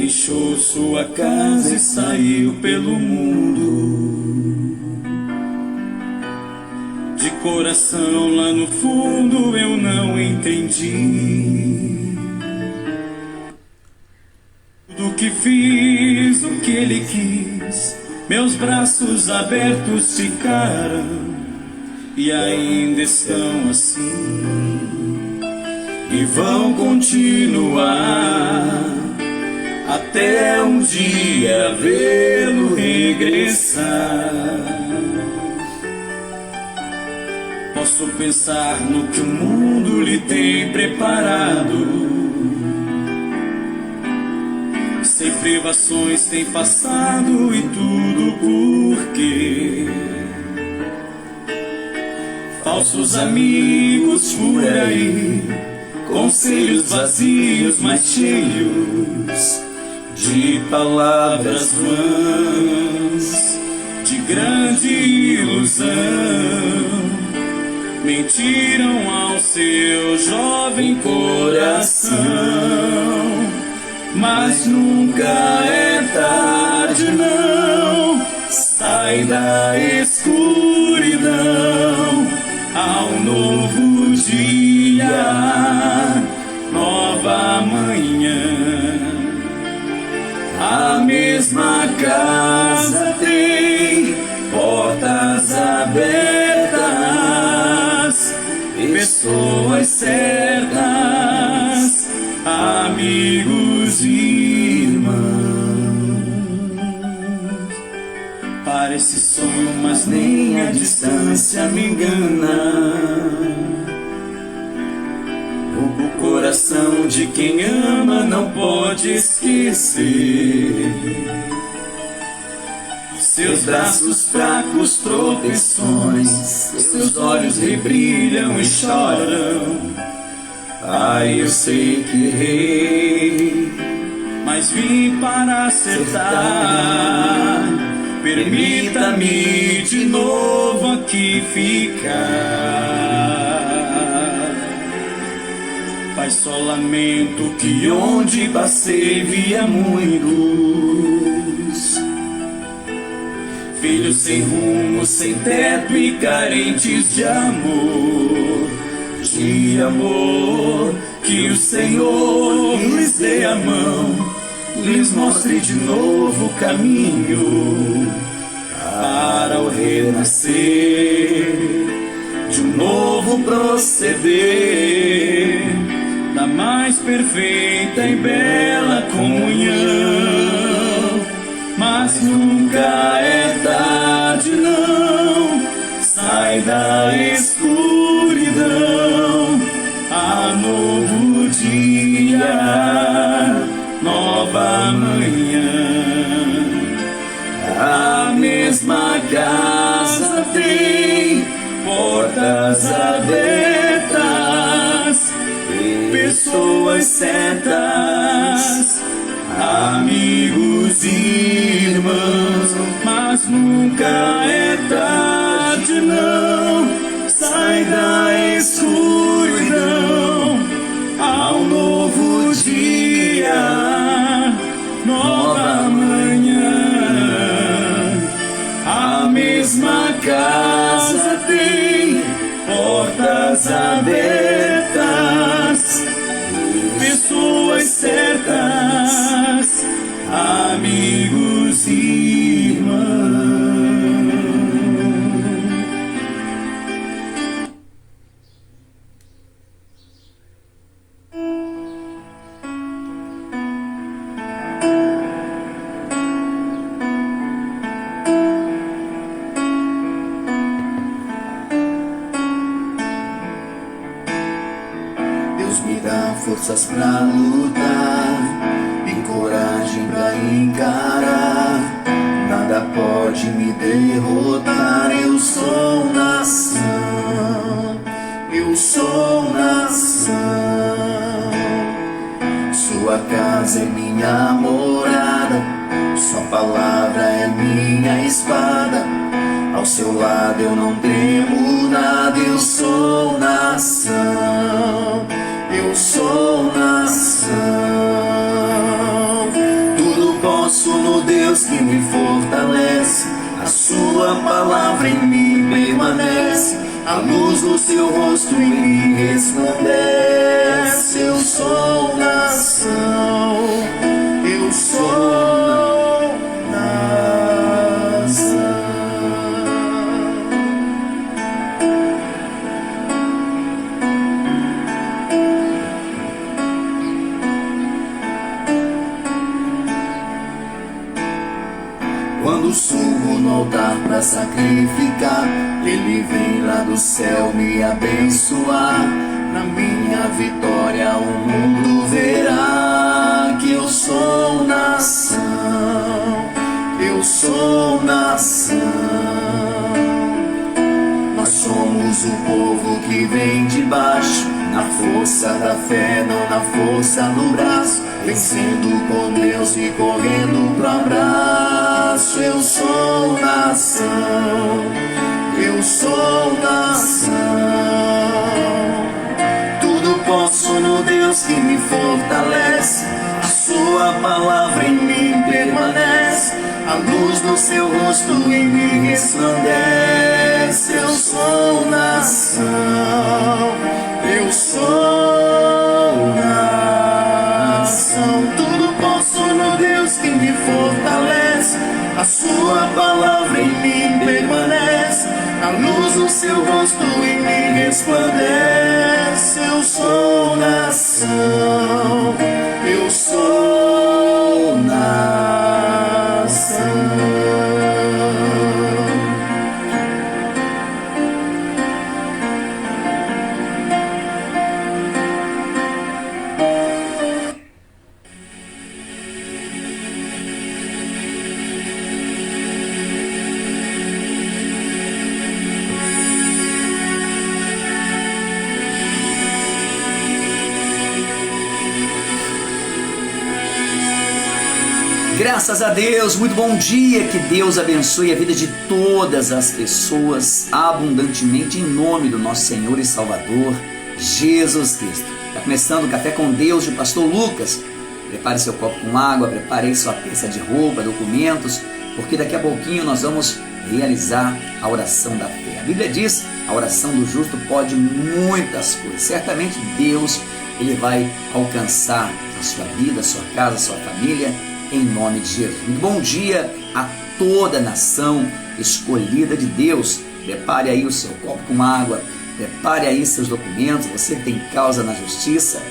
deixou sua casa e saiu pelo mundo. De coração lá no fundo eu não entendi. Tudo que fiz, o que ele quis, meus braços abertos ficaram e ainda estão assim. E vão continuar até um dia vê-lo regressar. Posso pensar no que o mundo lhe tem preparado. Sem privações tem passado e tudo por quê? Falsos amigos por aí, conselhos vazios, mas cheios de palavras vãs, de grande ilusão. Mentiram ao seu jovem coração, mas nunca é tarde não. Sai da escuridão ao novo dia, nova manhã. A mesma casa tem portas abertas, pessoas certas, amigos e irmãos. Parece sonho, mas nem a distância me engana. O coração de quem ama não pode esquecer. Seus braços fracos, tropeções, seus olhos rebrilham e choram. Ai, eu sei que errei, mas vim para acertar. Permita-me de novo aqui ficar. Pai, só lamento que onde passei via muitos filhos sem rumo, sem teto e carentes de amor. De amor, que o Senhor lhes dê a mão, lhes mostre de novo o caminho para o renascer, de um novo proceder, da mais perfeita e bela comunhão. Mas nunca é tarde não, sai da escuridão, há novo dia, nova manhã. A mesma casa tem portas abertas, pessoas certas, amigos e irmãos. Mas nunca é tarde não, sai da escuridão, ao novo dia, nova manhã. A mesma casa tem portas abertas, pessoas certas, amigos e irmãos. Deus me dá forças pra lutar e coragem pra encarar. Nada pode me derrotar. Eu sou nação, eu sou nação. Sua casa é minha morada, sua palavra é minha espada. Ao seu lado eu não temo nada. Eu sou nação, eu sou nação. sua palavra em mim permanece, a luz do seu rosto em mim resplandece. Eu sou nação, eu sou nação. Quando subo no altar pra sacrificar, Ele vem lá do céu me abençoar. Na minha vitória o mundo verá que eu sou nação, eu sou nação. Nós somos o povo que vem de baixo, na força da fé, não na força do braço, vencendo com Deus e correndo pro abraço. Eu sou nação, eu sou nação. Tudo posso no Deus que me fortalece, a sua palavra em mim permanece, a luz do seu rosto em mim resplandece. Eu sou nação, eu sou nação. Tudo posso no Deus que me fortalece, a sua palavra em mim permanece, a luz do seu rosto em mim resplandece. Eu sou nação, eu sou nação. Graças a Deus, muito bom dia, que Deus abençoe a vida de todas as pessoas abundantemente em nome do nosso Senhor e Salvador, Jesus Cristo. Está começando o Café com Deus de Pastor Lucas. Prepare seu copo com água, prepare sua peça de roupa, documentos, porque daqui a pouquinho nós vamos realizar a oração da fé. A Bíblia diz, a oração do justo pode muitas coisas. Certamente Deus, Ele vai alcançar a sua vida, a sua casa, a sua família, em nome de Jesus. Muito bom dia a toda a nação escolhida de Deus. Prepare aí o seu copo com água, prepare aí seus documentos. Você que tem causa na justiça,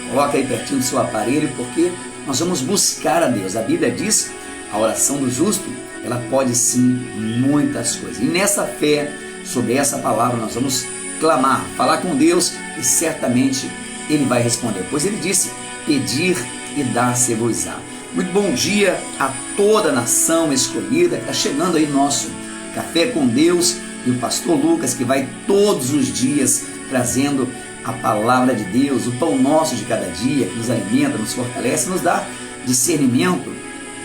coloque aí pertinho do seu aparelho, porque nós vamos buscar a Deus. A Bíblia diz, a oração do justo, ela pode sim muitas coisas. E nessa fé, sobre essa palavra, nós vamos clamar, falar com Deus, e certamente Ele vai responder. Pois Ele disse, pedir e dar-se-vos-á. Muito bom dia a toda a nação escolhida. Está chegando aí nosso Café com Deus e o pastor Lucas, que vai todos os dias trazendo a palavra de Deus, o pão nosso de cada dia, que nos alimenta, nos fortalece, nos dá discernimento,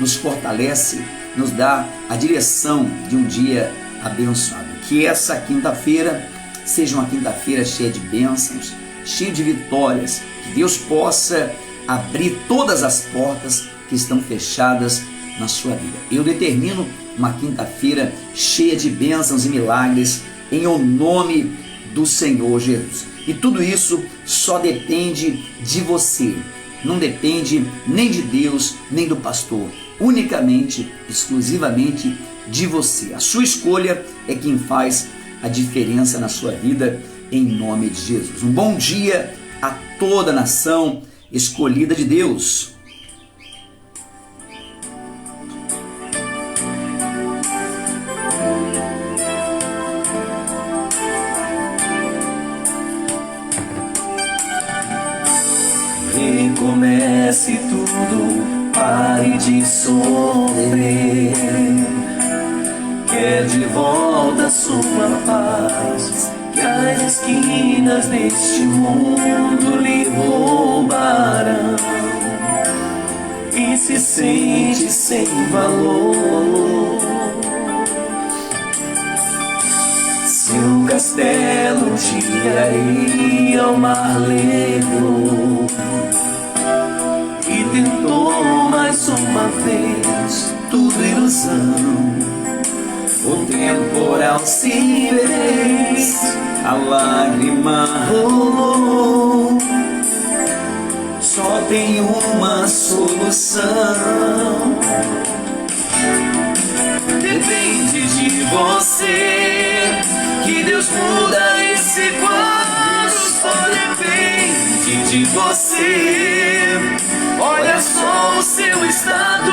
nos fortalece, nos dá a direção de um dia abençoado. Que essa quinta-feira seja uma quinta-feira cheia de bênçãos, cheia de vitórias, que Deus possa abrir todas as portas que estão fechadas na sua vida. Eu determino uma quinta-feira cheia de bênçãos e milagres em o nome do Senhor Jesus. E tudo isso só depende de você. Não depende nem de Deus, nem do pastor. Unicamente, exclusivamente de você. A sua escolha é quem faz a diferença na sua vida, em nome de Jesus. Um bom dia a toda a nação escolhida de Deus. Recomece tudo, pare de sofrer. Quer de volta sua paz, que as esquinas deste mundo lhe roubarão. E se sente sem valor, seu castelo de areia ao mar levou, e tentou mais uma vez, tudo ilusão. O tempo temporal se fez, a lágrima rolou. Só tem uma solução. Depende de você que Deus muda esse quadro. Só depende de você. Olha só o seu estado,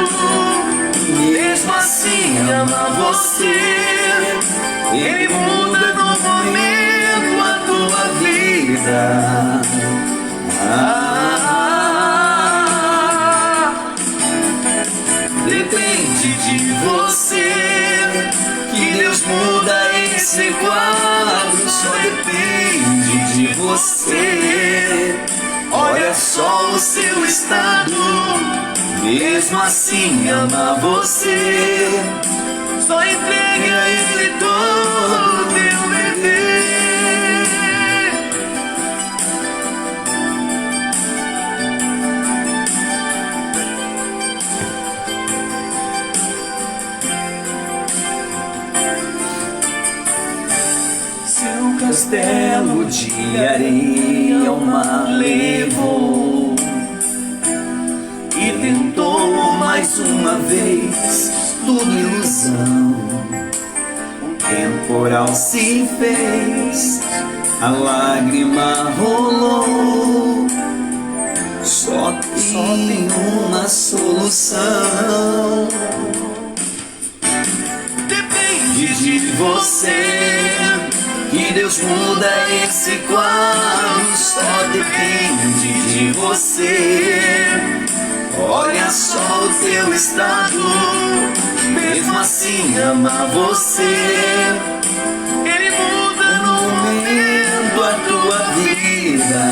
mesmo assim ama você. Ele muda no momento a tua vida. Depende de você que Deus muda esse quadro. Só depende de você. Olha só o seu estado, mesmo assim ama você. Só entregue a Ele todo o teu viver. Seu castelo de areia o mar levou e tentou mais uma vez, tudo ilusão. Um temporal se fez, a lágrima rolou. Só tem uma solução. Depende de você que Deus muda esse quadro. Só depende de você. Olha só o teu estado, mesmo assim ama você. Ele muda no momento a tua vida.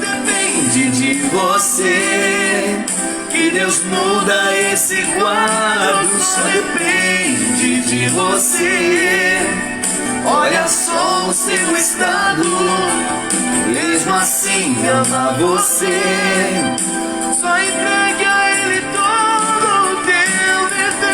Depende de você que Deus muda esse quadro. Só depende de você. Olha só o seu estado, mesmo assim ama você. Só entregue a Ele todo o teu viver.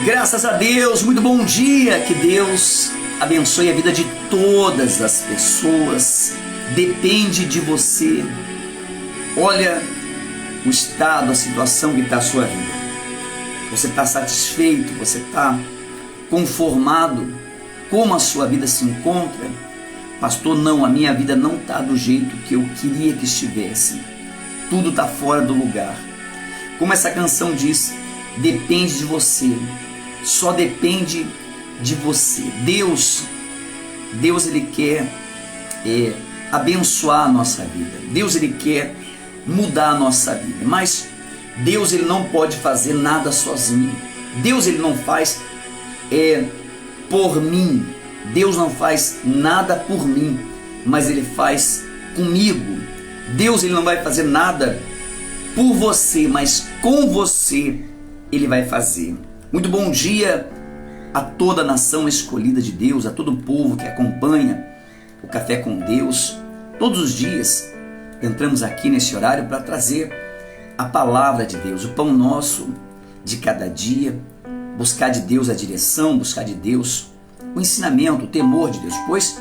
Graças a Deus, muito bom dia, que Deus abençoe a vida de todas as pessoas. Depende de você. Olha o estado, a situação que está a sua vida. Você está satisfeito? Você está conformado? Como a sua vida se encontra? Pastor, não, a minha vida não está do jeito que eu queria que estivesse. Tudo está fora do lugar. Como essa canção diz, depende de você. Só depende de você. Deus Ele quer abençoar a nossa vida. Deus Ele quer mudar a nossa vida. Mas Deus Ele não pode fazer nada sozinho. Deus Ele não faz por mim. Deus não faz nada por mim, mas Ele faz comigo. Deus Ele não vai fazer nada por você, mas com você Ele vai fazer. Muito bom dia a toda a nação escolhida de Deus, a todo o povo que acompanha o Café com Deus. Todos os dias entramos aqui nesse horário para trazer a palavra de Deus, o pão nosso de cada dia, buscar de Deus a direção, buscar de Deus o ensinamento, o temor de Deus, pois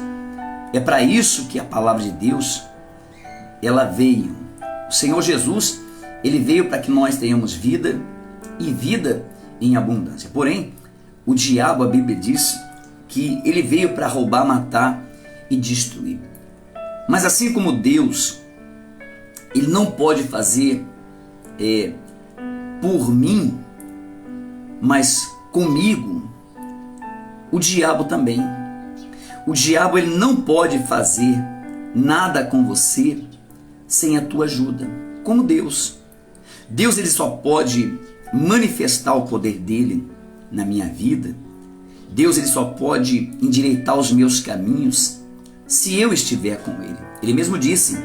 é para isso que a palavra de Deus ela veio. O Senhor Jesus, Ele veio para que nós tenhamos vida e vida em abundância. Porém, o diabo, a Bíblia diz que ele veio para roubar, matar e destruir. Mas assim como Deus, Ele não pode fazer por mim, mas comigo, o diabo também. O diabo ele não pode fazer nada com você sem a tua ajuda, como Deus. Deus ele só pode manifestar o poder dele na minha vida. Deus ele só pode endireitar os meus caminhos se eu estiver com ele. Ele mesmo disse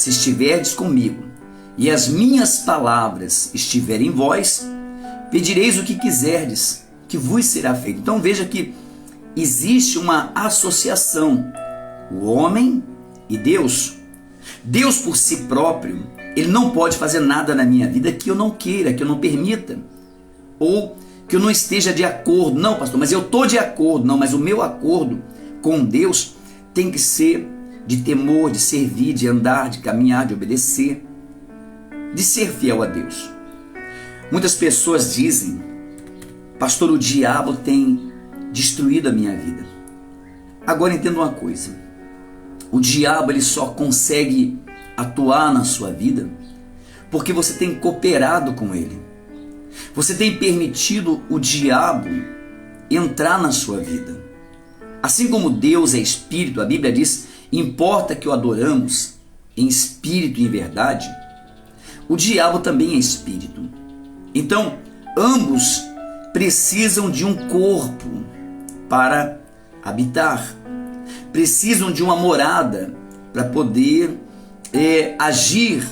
se estiverdes comigo e as minhas palavras estiverem em vós, pedireis o que quiserdes, que vos será feito. Então veja que existe uma associação, o homem e Deus. Deus por si próprio, ele não pode fazer nada na minha vida que eu não queira, que eu não permita, ou que eu não esteja de acordo. Não, pastor, mas eu estou de acordo. Não, mas o meu acordo com Deus tem que ser de temor, de servir, de andar, de caminhar, de obedecer, de ser fiel a Deus. Muitas pessoas dizem: pastor, o diabo tem destruído a minha vida. Agora entenda uma coisa: o diabo ele só consegue atuar na sua vida porque você tem cooperado com ele. Você tem permitido o diabo entrar na sua vida. Assim como Deus é espírito, a Bíblia diz: importa que o adoramos em espírito e em verdade. O diabo também é espírito. Então, ambos precisam de um corpo para habitar. Precisam de uma morada para poder agir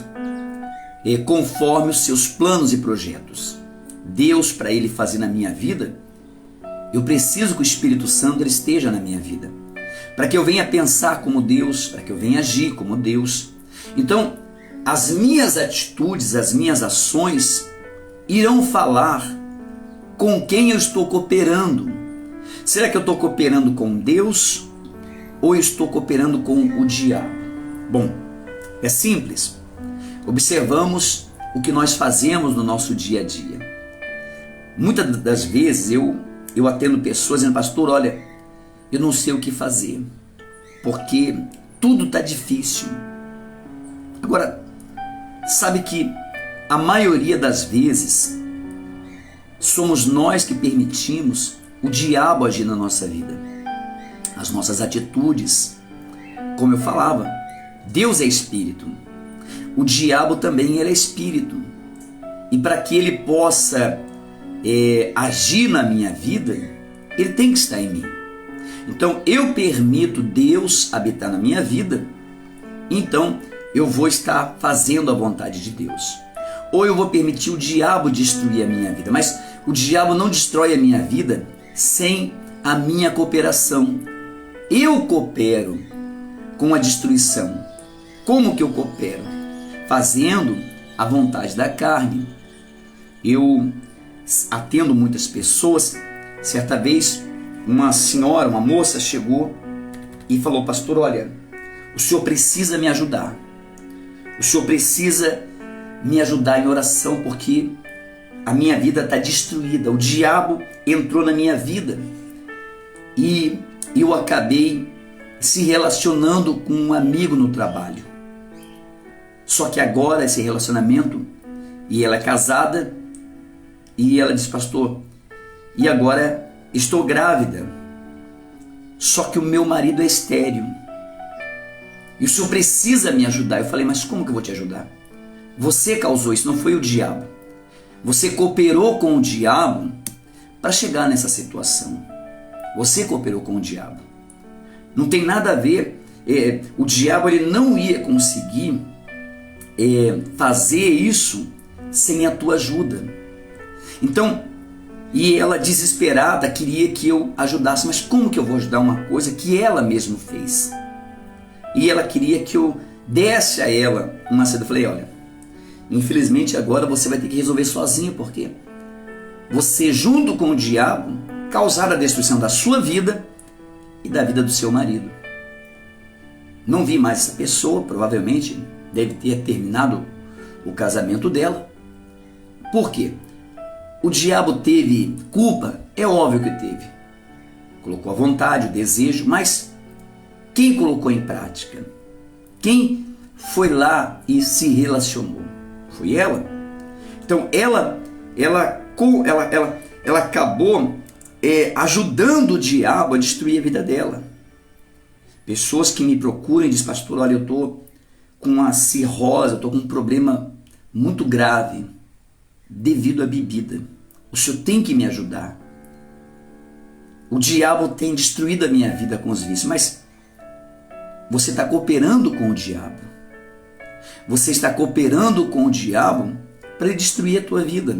conforme os seus planos e projetos. Deus, para Ele fazer na minha vida, eu preciso que o Espírito Santo ele esteja na minha vida, para que eu venha pensar como Deus, para que eu venha agir como Deus. Então, as minhas atitudes, as minhas ações irão falar com quem eu estou cooperando. Será que eu estou cooperando com Deus ou eu estou cooperando com o diabo? Bom, é simples. Observamos o que nós fazemos no nosso dia a dia. Muitas das vezes eu atendo pessoas dizendo: pastor, olha, eu não sei o que fazer, porque tudo está difícil. Agora, sabe que a maioria das vezes somos nós que permitimos o diabo agir na nossa vida. As nossas atitudes, como eu falava, Deus é espírito. O diabo também ele é espírito. E para que ele possa agir na minha vida, ele tem que estar em mim. Então eu permito Deus habitar na minha vida, então eu vou estar fazendo a vontade de Deus. Ou eu vou permitir o diabo destruir a minha vida. Mas o diabo não destrói a minha vida sem a minha cooperação. Eu coopero com a destruição. Como que eu coopero? Fazendo a vontade da carne. Eu atendo muitas pessoas. Certa vez, uma senhora, uma moça chegou e falou: pastor, olha, o senhor precisa me ajudar. O senhor precisa me ajudar em oração, porque a minha vida está destruída. O diabo entrou na minha vida e eu acabei se relacionando com um amigo no trabalho. Só que agora esse relacionamento, e ela é casada, e ela disse: pastor, e agora estou grávida, só que o meu marido é estéril e o senhor precisa me ajudar. Eu falei: mas como que eu vou te ajudar? Você causou isso, não foi o diabo. Você cooperou com o diabo para chegar nessa situação. Você cooperou com o diabo. Não tem nada a ver. O diabo ele não ia conseguir fazer isso sem a tua ajuda. Então, e ela desesperada queria que eu ajudasse. Mas como que eu vou ajudar uma coisa que ela mesma fez? E ela queria que eu desse a ela uma saída. Eu falei: olha, infelizmente agora você vai ter que resolver sozinho, porque você, junto com o diabo, causaram a destruição da sua vida e da vida do seu marido. Não vi mais essa pessoa, provavelmente deve ter terminado o casamento dela. Por quê? O diabo teve culpa? É óbvio que teve. Colocou a vontade, o desejo, mas quem colocou em prática? Quem foi lá e se relacionou? Foi ela. Então ela acabou ajudando o diabo a destruir a vida dela. Pessoas que me procuram e dizem: pastor, olha, eu estou com uma cirrose, eu estou com um problema muito grave devido à bebida. O senhor tem que me ajudar. O diabo tem destruído a minha vida com os vícios. Mas você está cooperando com o diabo. Você está cooperando com o diabo para ele destruir a tua vida.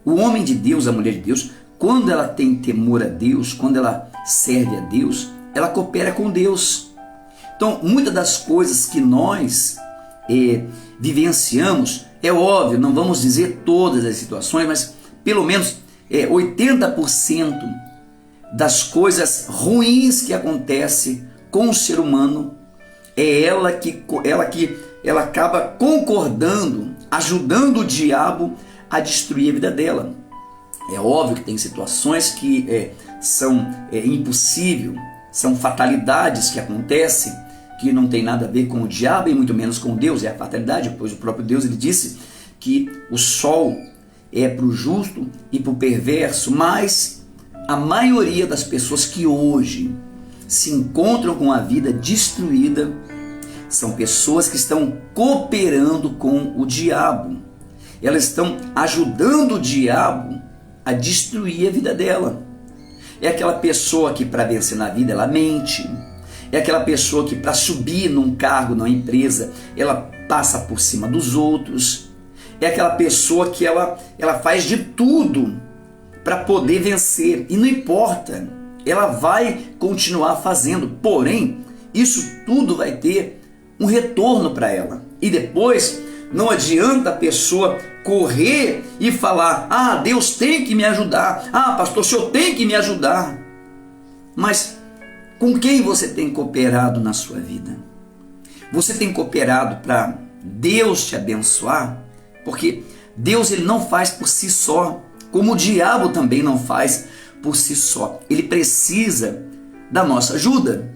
O homem de Deus, a mulher de Deus, quando ela tem temor a Deus, quando ela serve a Deus, ela coopera com Deus. Então, muitas das coisas que nós vivenciamos, é óbvio, não vamos dizer todas as situações, mas pelo menos 80% das coisas ruins que acontecem com o ser humano, ela acaba concordando, ajudando o diabo a destruir a vida dela. É óbvio que tem situações que são impossíveis, são fatalidades que acontecem, que não tem nada a ver com o diabo e muito menos com Deus, é a fatalidade, pois o próprio Deus ele disse que o sol é para o justo e para o perverso, mas a maioria das pessoas que hoje se encontram com a vida destruída são pessoas que estão cooperando com o diabo. Elas estão ajudando o diabo a destruir a vida dela. É aquela pessoa que para vencer na vida ela mente. É aquela pessoa que para subir num cargo na empresa ela passa por cima dos outros. É aquela pessoa que ela faz de tudo para poder vencer. E não importa, ela vai continuar fazendo. Porém, isso tudo vai ter um retorno para ela. E depois não adianta a pessoa correr e falar: ah, Deus tem que me ajudar. Ah, pastor, o senhor tem que me ajudar. Mas com quem você tem cooperado na sua vida? Você tem cooperado para Deus te abençoar? Porque Deus ele não faz por si só, como o diabo também não faz por si só. Ele precisa da nossa ajuda.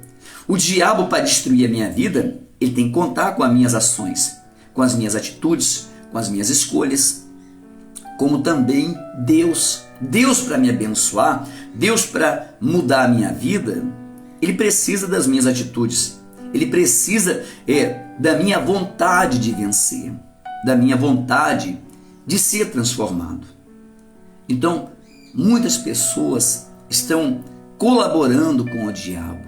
O diabo, para destruir a minha vida, ele tem que contar com as minhas ações, com as minhas atitudes, com as minhas escolhas, como também Deus. Deus para me abençoar, Deus para mudar a minha vida, ele precisa das minhas atitudes, ele precisa da minha vontade de vencer, da minha vontade de ser transformado. Então, muitas pessoas estão colaborando com o diabo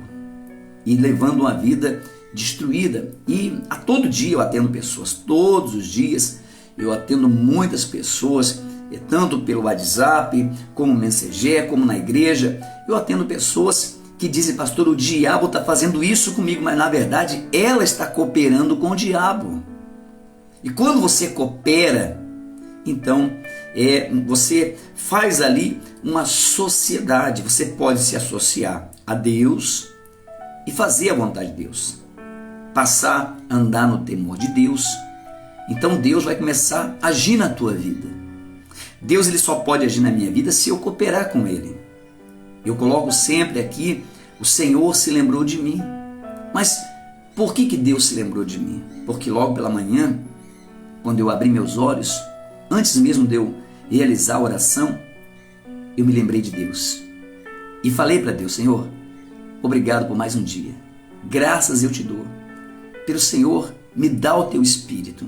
e levando uma vida destruída. E a todo dia eu atendo pessoas, todos os dias eu atendo muitas pessoas, tanto pelo WhatsApp, como Messenger, como na igreja. Eu atendo pessoas que dizem: pastor, o diabo está fazendo isso comigo, mas na verdade ela está cooperando com o diabo. E quando você coopera, então você faz ali uma sociedade. Você pode se associar a Deus e fazer a vontade de Deus, passar a andar no temor de Deus. Então Deus vai começar a agir na tua vida. Deus ele só pode agir na minha vida se eu cooperar com Ele. Eu coloco sempre aqui: o Senhor se lembrou de mim. Mas por que Deus se lembrou de mim? Porque logo pela manhã, quando eu abri meus olhos, antes mesmo de eu realizar a oração, eu me lembrei de Deus. E falei para Deus: Senhor, obrigado por mais um dia. Graças eu te dou. Pelo Senhor, me dá o teu Espírito.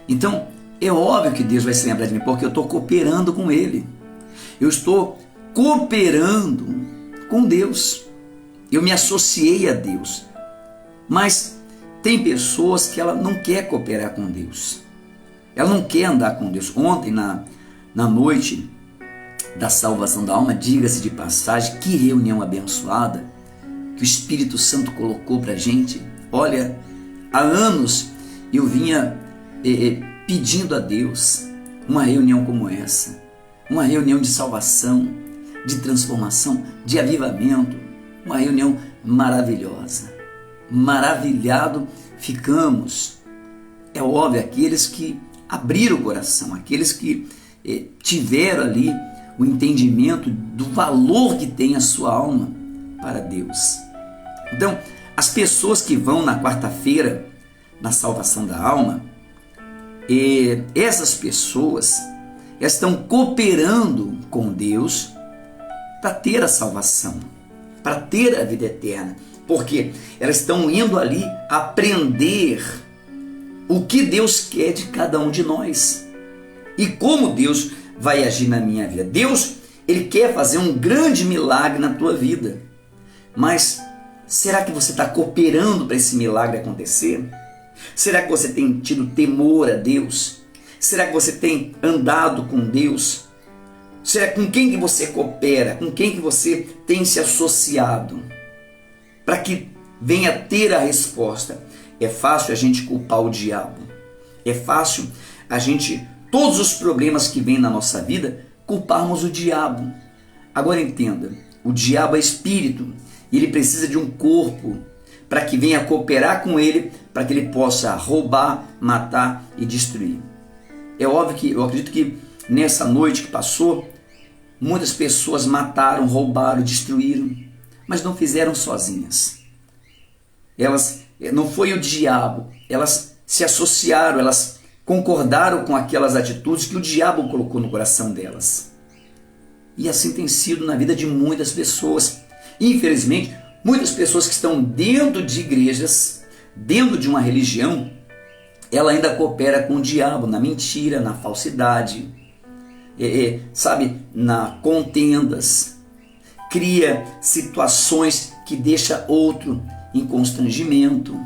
Então, é óbvio que Deus vai se lembrar de mim, porque eu estou cooperando com Ele. Eu estou cooperando com Deus. Eu me associei a Deus. Mas tem pessoas que ela não quer cooperar com Deus. Ela não quer andar com Deus. Ontem, na noite da salvação da alma, diga-se de passagem, que reunião abençoada que o Espírito Santo colocou para a gente. Olha, há anos eu vinha pedindo a Deus uma reunião como essa, uma reunião de salvação, de transformação, de avivamento, uma reunião maravilhosa. Maravilhado ficamos. É óbvio, aqueles que abriram o coração, aqueles que tiveram ali o entendimento do valor que tem a sua alma para Deus. Então, as pessoas que vão na quarta-feira na salvação da alma, essas pessoas estão cooperando com Deus para ter a salvação, para ter a vida eterna, porque elas estão indo ali aprender o que Deus quer de cada um de nós e como Deus vai agir na minha vida. Deus, Ele quer fazer um grande milagre na tua vida, mas será que você está cooperando para esse milagre acontecer? Será que você tem tido temor a Deus? Será que você tem andado com Deus? Será com quem que você coopera? Com quem que você tem se associado? Para que venha ter a resposta. É fácil a gente culpar o diabo. É fácil a gente, todos os problemas que vêm na nossa vida, culparmos o diabo. Agora entenda, o diabo é espírito e ele precisa de um corpo para que venha cooperar com ele, para que ele possa roubar, matar e destruir. É óbvio que eu acredito que nessa noite que passou, muitas pessoas mataram, roubaram, destruíram, mas não fizeram sozinhas. Não foi o diabo, elas se associaram, elas concordaram com aquelas atitudes que o diabo colocou no coração delas. E assim tem sido na vida de muitas pessoas. Infelizmente, muitas pessoas que estão dentro de igrejas, dentro de uma religião, ela ainda coopera com o diabo na mentira, na falsidade, na contendas, cria situações que deixa outro em constrangimento,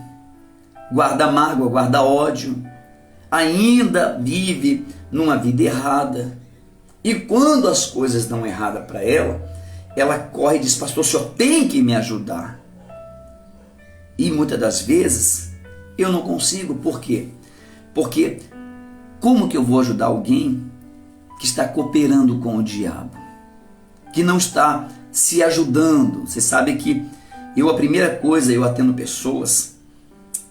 guarda mágoa, guarda ódio, ainda vive numa vida errada. E quando as coisas dão errada para ela, ela corre e diz: pastor, o senhor tem que me ajudar. E muitas das vezes eu não consigo. Por quê? Porque como que eu vou ajudar alguém que está cooperando com o diabo? Que não está se ajudando? Você sabe que a primeira coisa, eu atendo pessoas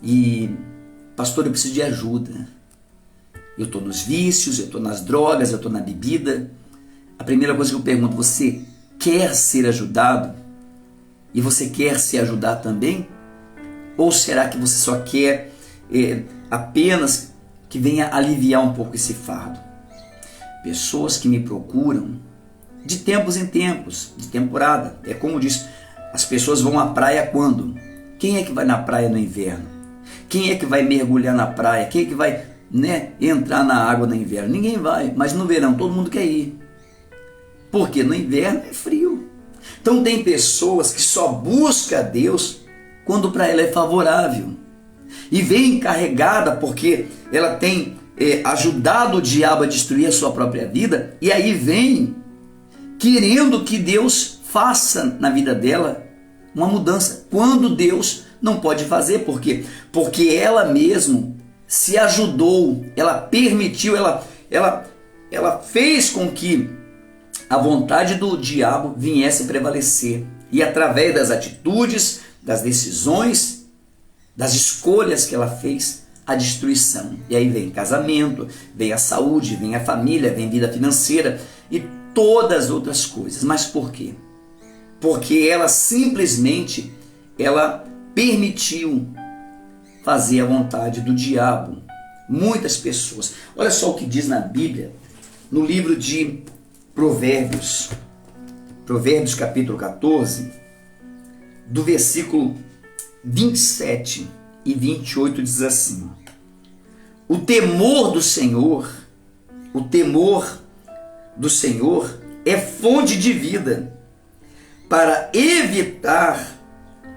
e, pastor, eu preciso de ajuda. Eu estou nos vícios, eu estou nas drogas, eu estou na bebida. A primeira coisa que eu pergunto: você quer ser ajudado? E você quer se ajudar também? Ou será que você só quer apenas que venha aliviar um pouco esse fardo? Pessoas que me procuram de tempos em tempos, de temporada. É como diz, as pessoas vão à praia quando? Quem é que vai na praia no inverno? Quem é que vai mergulhar na praia? Quem é que vai entrar na água no inverno? Ninguém vai, mas no verão todo mundo quer ir. Porque no inverno é frio. Então tem pessoas que só buscam a Deus quando para ela é favorável. E vem carregada porque ela tem ajudado o diabo a destruir a sua própria vida. E aí vem querendo que Deus faça na vida dela uma mudança. Quando Deus não pode fazer. Por quê? Porque ela mesmo se ajudou, ela permitiu, ela fez com que a vontade do diabo viesse prevalecer. E através das atitudes, das decisões, das escolhas que ela fez, a destruição. E aí vem casamento, vem a saúde, vem a família, vem vida financeira e todas as outras coisas. Mas por quê? Porque ela simplesmente permitiu fazer a vontade do diabo. Muitas pessoas. Olha só o que diz na Bíblia, no livro de Provérbios. Provérbios capítulo 14, do versículo 27 e 28 diz assim: o temor do Senhor é fonte de vida, para evitar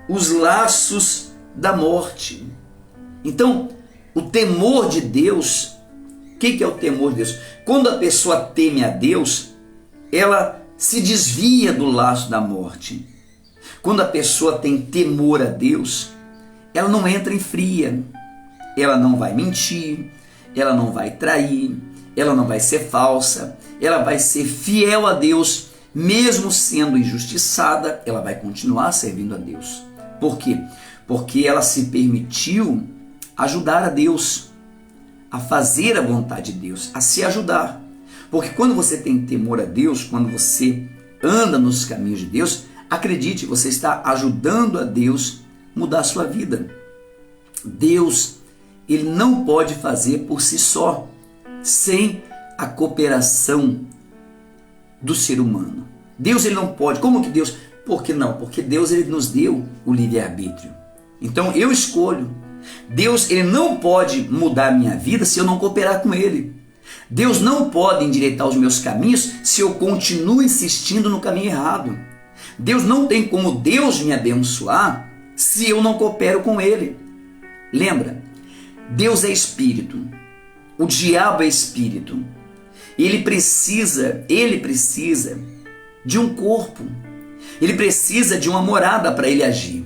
os laços da morte. Então, o temor de Deus, o que é o temor de Deus? Quando a pessoa teme a Deus, ela se desvia do laço da morte. Quando a pessoa tem temor a Deus, ela não entra em fria, ela não vai mentir, ela não vai trair, ela não vai ser falsa, ela vai ser fiel a Deus, mesmo sendo injustiçada, ela vai continuar servindo a Deus. Por quê? Porque ela se permitiu ajudar a Deus, a fazer a vontade de Deus, a se ajudar. Porque quando você tem temor a Deus, quando você anda nos caminhos de Deus, acredite, você está ajudando a Deus mudar a sua vida. Deus, ele não pode fazer por si só, sem a cooperação do ser humano. Deus, ele não pode. Como que Deus? Por que não? Porque Deus, ele nos deu o livre-arbítrio. Então eu escolho. Deus, ele não pode mudar a minha vida se eu não cooperar com ele. Deus não pode endireitar os meus caminhos se eu continuo insistindo no caminho errado. Deus não tem como Deus me abençoar se eu não coopero com ele. Lembra? Deus é espírito, o diabo é espírito. Ele precisa de um corpo. Ele precisa de uma morada para ele agir.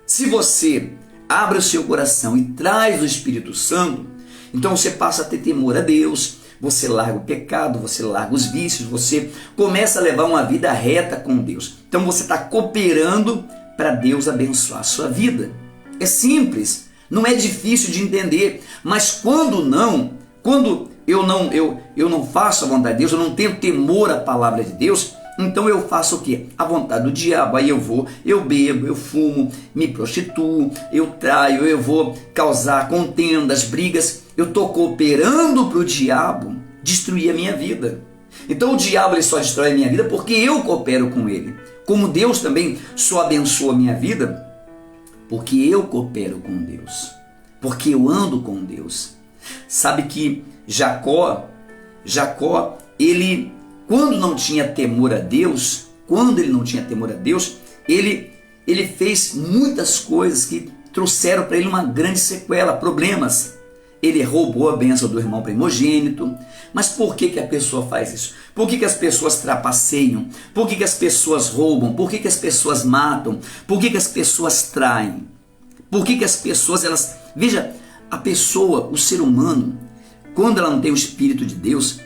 Se você abre o seu coração e traz o Espírito Santo, então você passa a ter temor a Deus, você larga o pecado, você larga os vícios, você começa a levar uma vida reta com Deus. Então você está cooperando para Deus abençoar a sua vida. É simples, não é difícil de entender, mas quando eu não faço a vontade de Deus, eu não tenho temor à palavra de Deus, então eu faço o quê? A vontade do diabo. Aí eu bebo, eu fumo, me prostituo, eu traio, eu vou causar contendas, brigas. Eu estou cooperando para o diabo destruir a minha vida. Então o diabo ele só destrói a minha vida porque eu coopero com ele. Como Deus também só abençoa a minha vida porque eu coopero com Deus, porque eu ando com Deus. Sabe que Jacó, ele, quando não tinha temor a Deus, ele fez muitas coisas que trouxeram para ele uma grande sequela, problemas. Ele roubou a bênção do irmão primogênito. Mas por que a pessoa faz isso? Por que as pessoas trapaceiam? Por que as pessoas roubam? Por que as pessoas matam? Por que as pessoas traem? Por que as pessoas, veja, a pessoa, o ser humano, quando ela não tem o Espírito de Deus,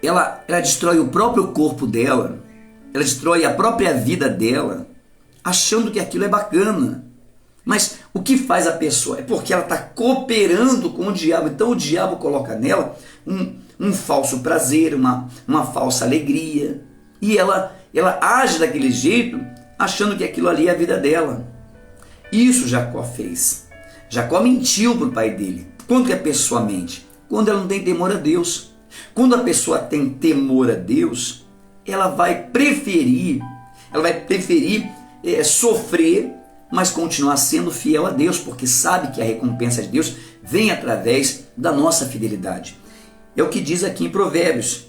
ela destrói o próprio corpo dela, ela destrói a própria vida dela, achando que aquilo é bacana. Mas o que faz a pessoa? É porque ela está cooperando com o diabo. Então o diabo coloca nela um falso prazer, uma falsa alegria. E ela age daquele jeito, achando que aquilo ali é a vida dela. Isso Jacó fez. Jacó mentiu para o pai dele. Quando que a pessoa mente? Quando ela não tem temor a Deus. Quando a pessoa tem temor a Deus, ela vai preferir sofrer, mas continuar sendo fiel a Deus, porque sabe que a recompensa de Deus vem através da nossa fidelidade. É o que diz aqui em Provérbios: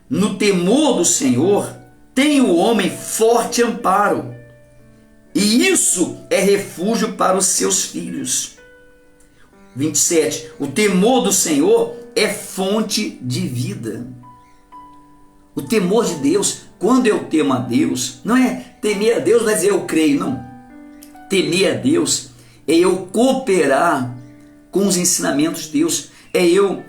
no temor do Senhor tem o homem forte amparo, e isso é refúgio para os seus filhos. 27. O temor do Senhor é fonte de vida. O temor de Deus, quando eu temo a Deus, não é temer a Deus, não é dizer eu creio, não. Temer a Deus é eu cooperar com os ensinamentos de Deus, é eu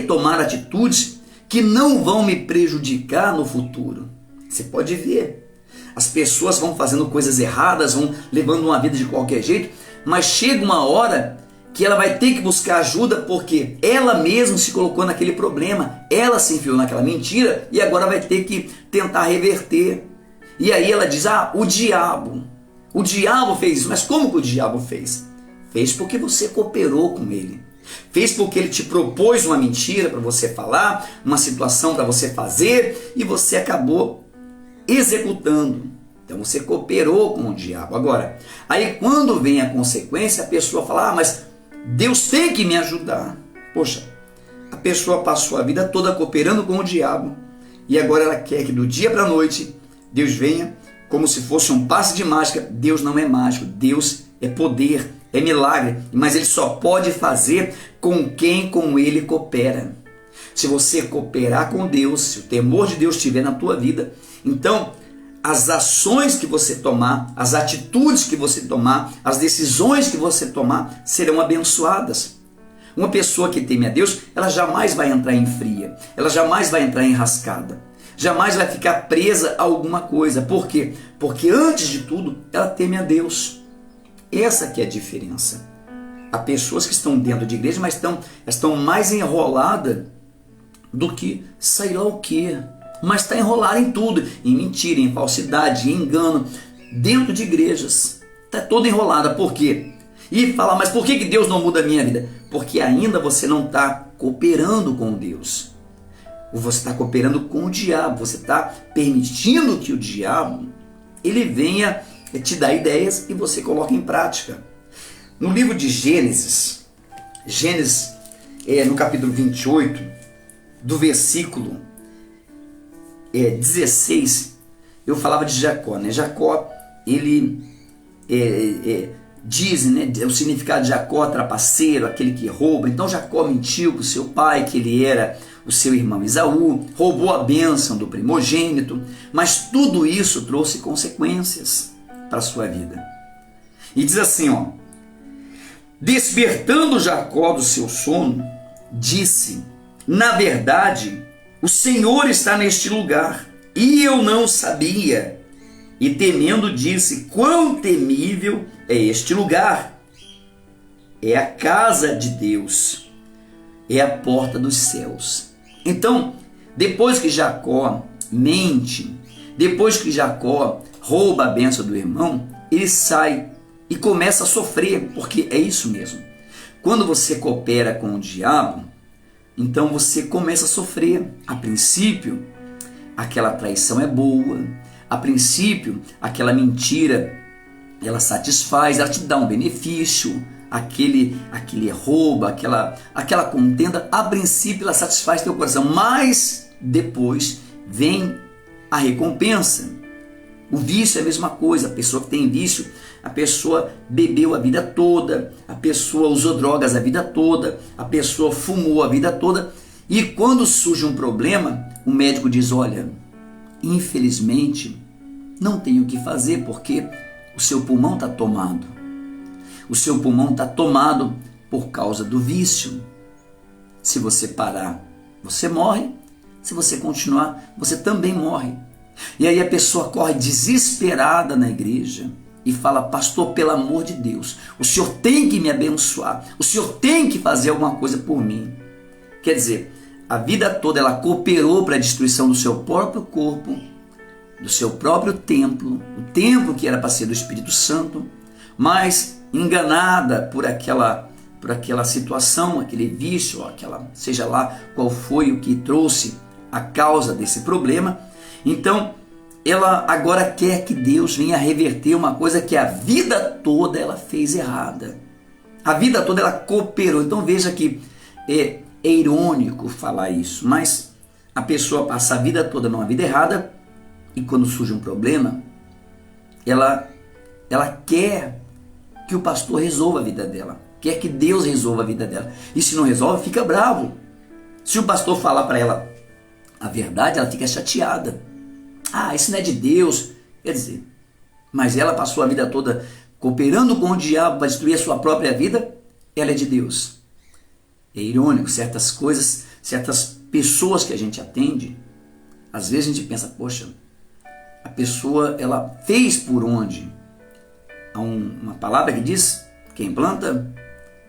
tomar atitudes que não vão me prejudicar no futuro. Você pode ver, as pessoas vão fazendo coisas erradas, vão levando uma vida de qualquer jeito, mas chega uma hora que ela vai ter que buscar ajuda porque ela mesma se colocou naquele problema, ela se enfiou naquela mentira e agora vai ter que tentar reverter. E aí ela diz, o diabo fez isso. Mas como que o diabo fez? Fez porque você cooperou com ele. Fez porque ele te propôs uma mentira para você falar, uma situação para você fazer, e você acabou executando. Então você cooperou com o diabo. Agora, aí quando vem a consequência, a pessoa fala, mas Deus tem que me ajudar. Poxa, a pessoa passou a vida toda cooperando com o diabo, e agora ela quer que do dia para a noite Deus venha como se fosse um passe de mágica. Deus não é mágico, Deus é poder, é milagre, mas Ele só pode fazer com quem com Ele coopera. Se você cooperar com Deus, se o temor de Deus estiver na tua vida, então as ações que você tomar, as atitudes que você tomar, as decisões que você tomar serão abençoadas. Uma pessoa que teme a Deus, ela jamais vai entrar em fria, ela jamais vai entrar em rascada, jamais vai ficar presa a alguma coisa. Por quê? Porque antes de tudo, ela teme a Deus. Essa que é a diferença. Há pessoas que estão dentro de igreja, mas estão mais enroladas do que sei lá o quê. Mas está enrolada em tudo, em mentira, em falsidade, em engano, dentro de igrejas. Está toda enrolada. Por quê? E fala, mas por que Deus não muda a minha vida? Porque ainda você não está cooperando com Deus. Você está cooperando com o diabo. Você está permitindo que o diabo ele venha te dar ideias e você coloca em prática. No livro de Gênesis, no capítulo 28, do versículo 16, eu falava de Jacó, né? Jacó, ele dizem, né, o significado de Jacó, trapaceiro, aquele que rouba. Então Jacó mentiu para o seu pai que ele era o seu irmão Esaú, roubou a bênção do primogênito, mas tudo isso trouxe consequências para a sua vida. E diz assim, ó: despertando Jacó do seu sono, disse: na verdade, o Senhor está neste lugar, e eu não sabia. E temendo disse: quão temível é este lugar! É a casa de Deus, é a porta dos céus. Então, depois que Jacó mente, depois que Jacó rouba a bênção do irmão, ele sai e começa a sofrer, porque é isso mesmo. Quando você coopera com o diabo, então você começa a sofrer. A princípio, aquela traição é boa. A princípio, aquela mentira, ela satisfaz, ela te dá um benefício. Aquele roubo, aquela contenda, a princípio ela satisfaz teu coração, mas depois vem a recompensa. O vício é a mesma coisa. A pessoa que tem vício, a pessoa bebeu a vida toda, a pessoa usou drogas a vida toda, a pessoa fumou a vida toda, e quando surge um problema, o médico diz: olha, infelizmente não tem o que fazer, porque o seu pulmão está tomado. O seu pulmão está tomado por causa do vício. Se você parar, você morre. Se você continuar, você também morre. E aí a pessoa corre desesperada na igreja e fala: pastor, pelo amor de Deus, o senhor tem que me abençoar, o senhor tem que fazer alguma coisa por mim. Quer dizer, a vida toda ela cooperou para a destruição do seu próprio corpo, do seu próprio templo, o templo que era para ser do Espírito Santo, mas enganada por aquela situação, aquele vício, seja lá qual foi o que trouxe a causa desse problema. Então, ela agora quer que Deus venha reverter uma coisa que a vida toda ela fez errada. A vida toda ela cooperou. Então veja que é irônico falar isso, mas a pessoa passa a vida toda numa vida errada e quando surge um problema, ela quer que o pastor resolva a vida dela, quer que Deus resolva a vida dela. E se não resolve, fica bravo. Se o pastor falar para ela a verdade, ela fica chateada. Ah, isso não é de Deus. Quer dizer, mas ela passou a vida toda cooperando com o diabo para destruir a sua própria vida, ela é de Deus. É irônico, certas coisas, certas pessoas que a gente atende, às vezes a gente pensa: poxa, a pessoa, ela fez por onde? Há uma palavra que diz: quem planta,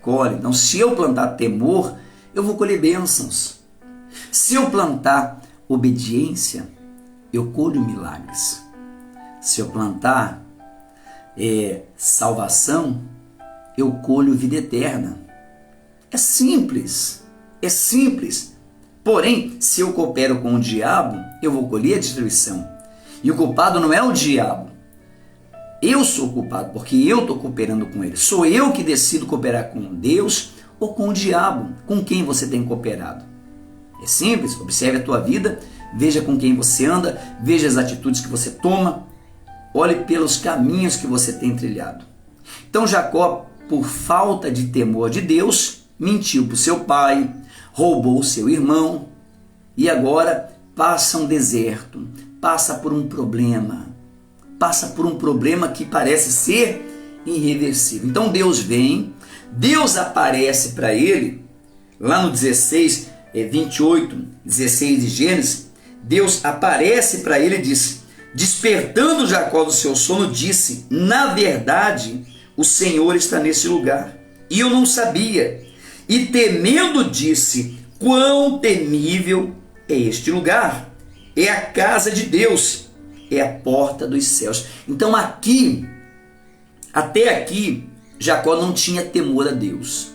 colhe. Então, se eu plantar temor, eu vou colher bênçãos. Se eu plantar obediência, eu colho milagres. Se eu plantar salvação, eu colho vida eterna. É simples, é simples. Porém, se eu coopero com o diabo, eu vou colher a destruição. E o culpado não é o diabo. Eu sou o culpado, porque eu estou cooperando com ele. Sou eu que decido cooperar com Deus ou com o diabo. Com quem você tem cooperado? É simples, observe a tua vida, veja com quem você anda, veja as atitudes que você toma, olhe pelos caminhos que você tem trilhado. Então Jacó, por falta de temor de Deus, mentiu para o seu pai, roubou o seu irmão e agora passa um deserto, passa por um problema que parece ser irreversível. Então Deus vem, Deus aparece para ele, lá no 28, 16 de Gênesis, Deus aparece para ele e diz: despertando Jacó do seu sono, disse: na verdade, o Senhor está nesse lugar, e eu não sabia. E temendo disse: quão temível é este lugar! É a casa de Deus, é a porta dos céus. Então até aqui, Jacó não tinha temor a Deus.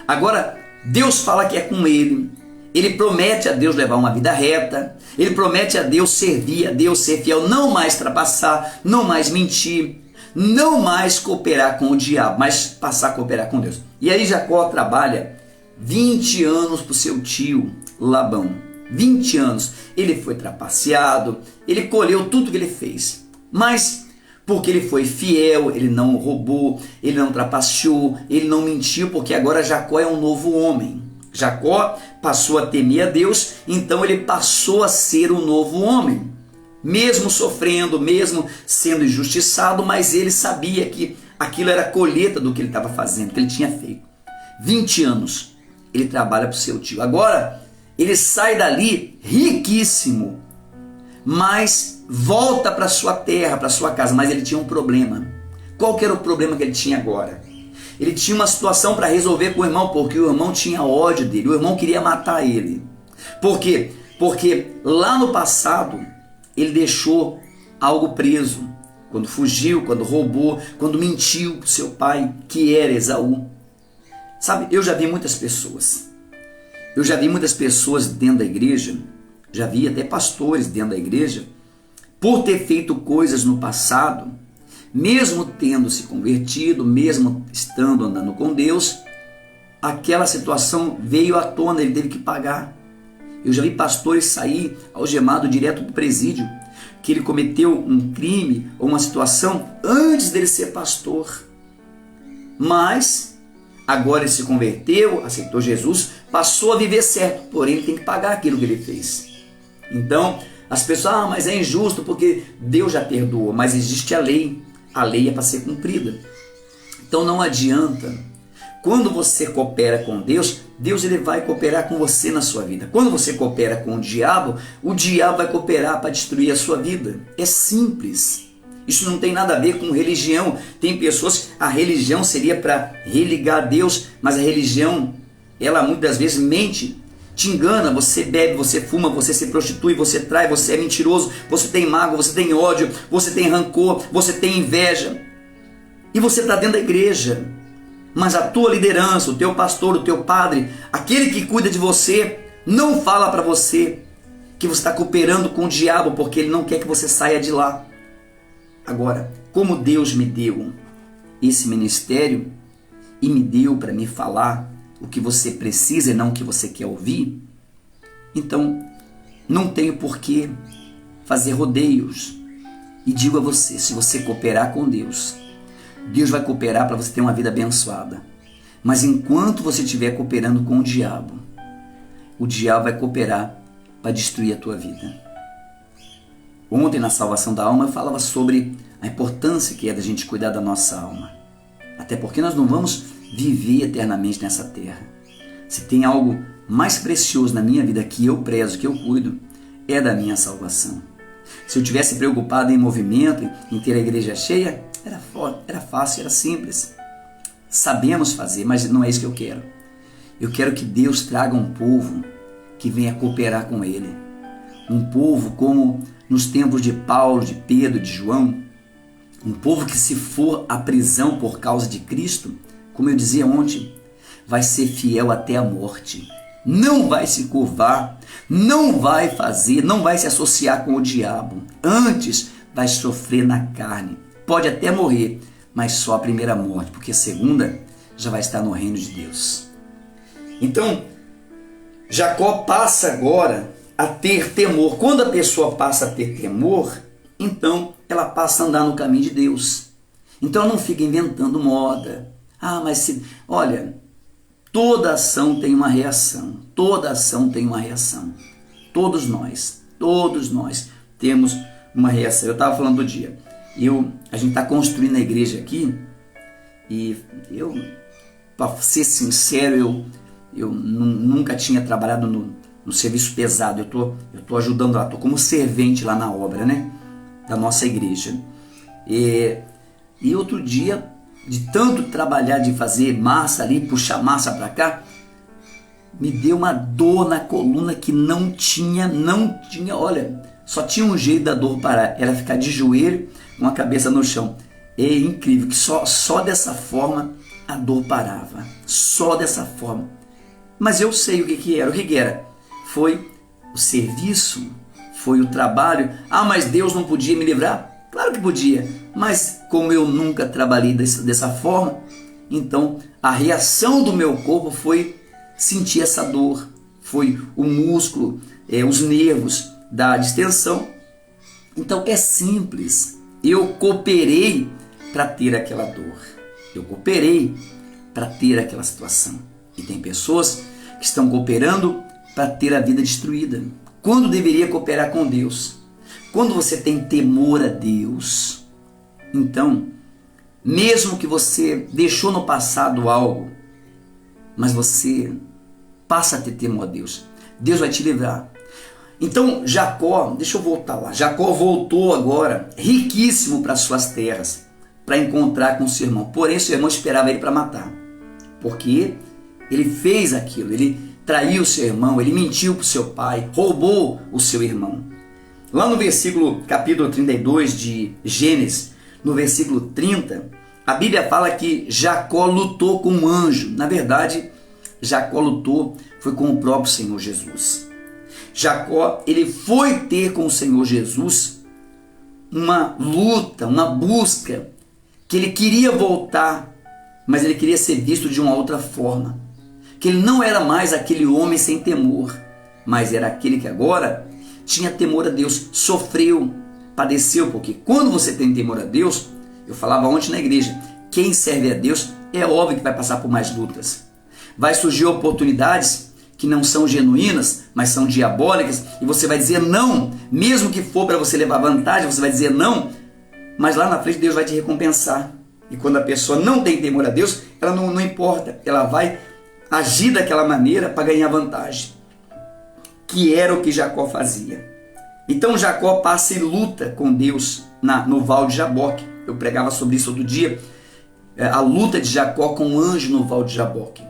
Agora, Deus fala que é com ele. Ele promete a Deus levar uma vida reta. Ele promete a Deus servir a Deus, ser fiel, não mais trapaçar, não mais mentir, não mais cooperar com o diabo, mas passar a cooperar com Deus. E aí Jacó trabalha 20 anos para o seu tio Labão. 20 anos. Ele foi trapaceado, ele colheu tudo que ele fez. Mas Porque ele foi fiel, ele não roubou, ele não trapaceou, ele não mentiu, porque agora Jacó é um novo homem. Jacó passou a temer a Deus, então ele passou a ser um novo homem. Mesmo sofrendo, mesmo sendo injustiçado, mas ele sabia que aquilo era a colheita do que ele estava fazendo, que ele tinha feito. 20 anos ele trabalha para o seu tio. Agora ele sai dali riquíssimo, mas volta para sua terra, para sua casa. Mas ele tinha um problema. Qual que era o problema que ele tinha agora? Ele tinha uma situação para resolver com o irmão, porque o irmão tinha ódio dele, o irmão queria matar ele. Por quê? Porque lá no passado ele deixou algo preso, quando fugiu, quando roubou, quando mentiu para o seu pai, que era Esaú. Sabe, eu já vi muitas pessoas dentro da igreja, já vi até pastores dentro da igreja, por ter feito coisas no passado, mesmo tendo se convertido, mesmo estando andando com Deus, aquela situação veio à tona, ele teve que pagar. Eu já vi pastores sair algemado direto para o presídio, que ele cometeu um crime ou uma situação antes dele ser pastor. Mas agora ele se converteu, aceitou Jesus, passou a viver certo, porém ele tem que pagar aquilo que ele fez. Então as pessoas, mas é injusto porque Deus já perdoou, mas existe a lei é para ser cumprida. Então não adianta. Quando você coopera com Deus, Deus ele vai cooperar com você na sua vida. Quando você coopera com o diabo vai cooperar para destruir a sua vida. É simples. Isso não tem nada a ver com religião. Tem pessoas, a religião seria para religar a Deus, mas a religião, ela muitas vezes mente, te engana. Você bebe, você fuma, você se prostitui, você trai, você é mentiroso, você tem mágoa, você tem ódio, você tem rancor, você tem inveja. E você está dentro da igreja. Mas a tua liderança, o teu pastor, o teu padre, aquele que cuida de você, não fala para você que você está cooperando com o diabo, porque ele não quer que você saia de lá. Agora, como Deus me deu esse ministério e me deu para me falar o que você precisa e não o que você quer ouvir, então não tenho por que fazer rodeios. E digo a você, se você cooperar com Deus, Deus vai cooperar para você ter uma vida abençoada. Mas enquanto você estiver cooperando com o diabo vai cooperar para destruir a tua vida. Ontem na salvação da alma eu falava sobre a importância que é da gente cuidar da nossa alma. Até porque nós não vamos viver eternamente nessa terra. Se tem algo mais precioso na minha vida que eu prezo, que eu cuido, é da minha salvação. Se eu tivesse preocupado em movimento, em ter a igreja cheia, era fácil, era simples. Sabemos fazer, mas não é isso que eu quero. Eu quero que Deus traga um povo que venha cooperar com Ele. Um povo como nos tempos de Paulo, de Pedro, de João. Um povo que, se for à prisão por causa de Cristo, como eu dizia ontem, vai ser fiel até a morte. Não vai se curvar, não vai se associar com o diabo. Antes vai sofrer na carne. Pode até morrer, mas só a primeira morte, porque a segunda já vai estar no reino de Deus. Então, Jacó passa agora a ter temor. Quando a pessoa passa a ter temor, então ela passa a andar no caminho de Deus. Então ela não fica inventando moda. Olha, toda ação tem uma reação. Toda ação tem uma reação. Todos nós temos uma reação. Eu estava falando do dia. A gente está construindo a igreja aqui e para ser sincero, eu nunca tinha trabalhado no serviço pesado. Eu tô ajudando lá, estou como servente lá na obra, né, da nossa igreja. E outro dia, de tanto trabalhar, de fazer massa ali, puxar massa para cá, me deu uma dor na coluna que não tinha, olha, só tinha um jeito da dor parar, era ficar de joelho com a cabeça no chão. É incrível que só dessa forma a dor parava, só dessa forma. Mas eu sei o que era. Foi o serviço, foi o trabalho. Mas Deus não podia me livrar? Claro que podia, mas como eu nunca trabalhei dessa forma, então a reação do meu corpo foi sentir essa dor, foi o músculo, os nervos da distensão. Então é simples, eu cooperei para ter aquela dor. Eu cooperei para ter aquela situação. E tem pessoas que estão cooperando para ter a vida destruída. Quando deveria cooperar com Deus? Quando você tem temor a Deus, então, mesmo que você deixou no passado algo, mas você passa a ter temor a Deus, Deus vai te livrar. Então Jacó, deixa eu voltar lá, Jacó voltou agora riquíssimo para suas terras, para encontrar com seu irmão. Porém seu irmão esperava ele para matar, porque ele fez aquilo, ele traiu seu irmão, ele mentiu para o seu pai, roubou o seu irmão. Lá no versículo capítulo 32 de Gênesis, no versículo 30, a Bíblia fala que Jacó lutou com um anjo. Na verdade, Jacó lutou foi com o próprio Senhor Jesus. Jacó, ele foi ter com o Senhor Jesus uma luta, uma busca, que ele queria voltar, mas ele queria ser visto de uma outra forma. Que ele não era mais aquele homem sem temor, mas era aquele que agora tinha temor a Deus, sofreu, padeceu, porque quando você tem temor a Deus, eu falava ontem na igreja, quem serve a Deus é óbvio que vai passar por mais lutas. Vai surgir oportunidades que não são genuínas, mas são diabólicas, e você vai dizer não, mesmo que for para você levar vantagem, você vai dizer não, mas lá na frente Deus vai te recompensar. E quando a pessoa não tem temor a Deus, ela não importa, ela vai agir daquela maneira para ganhar vantagem, que era o que Jacó fazia. Então Jacó passa e luta com Deus no Val de Jaboque. Eu pregava sobre isso outro dia, a luta de Jacó com o anjo no Val de Jaboque.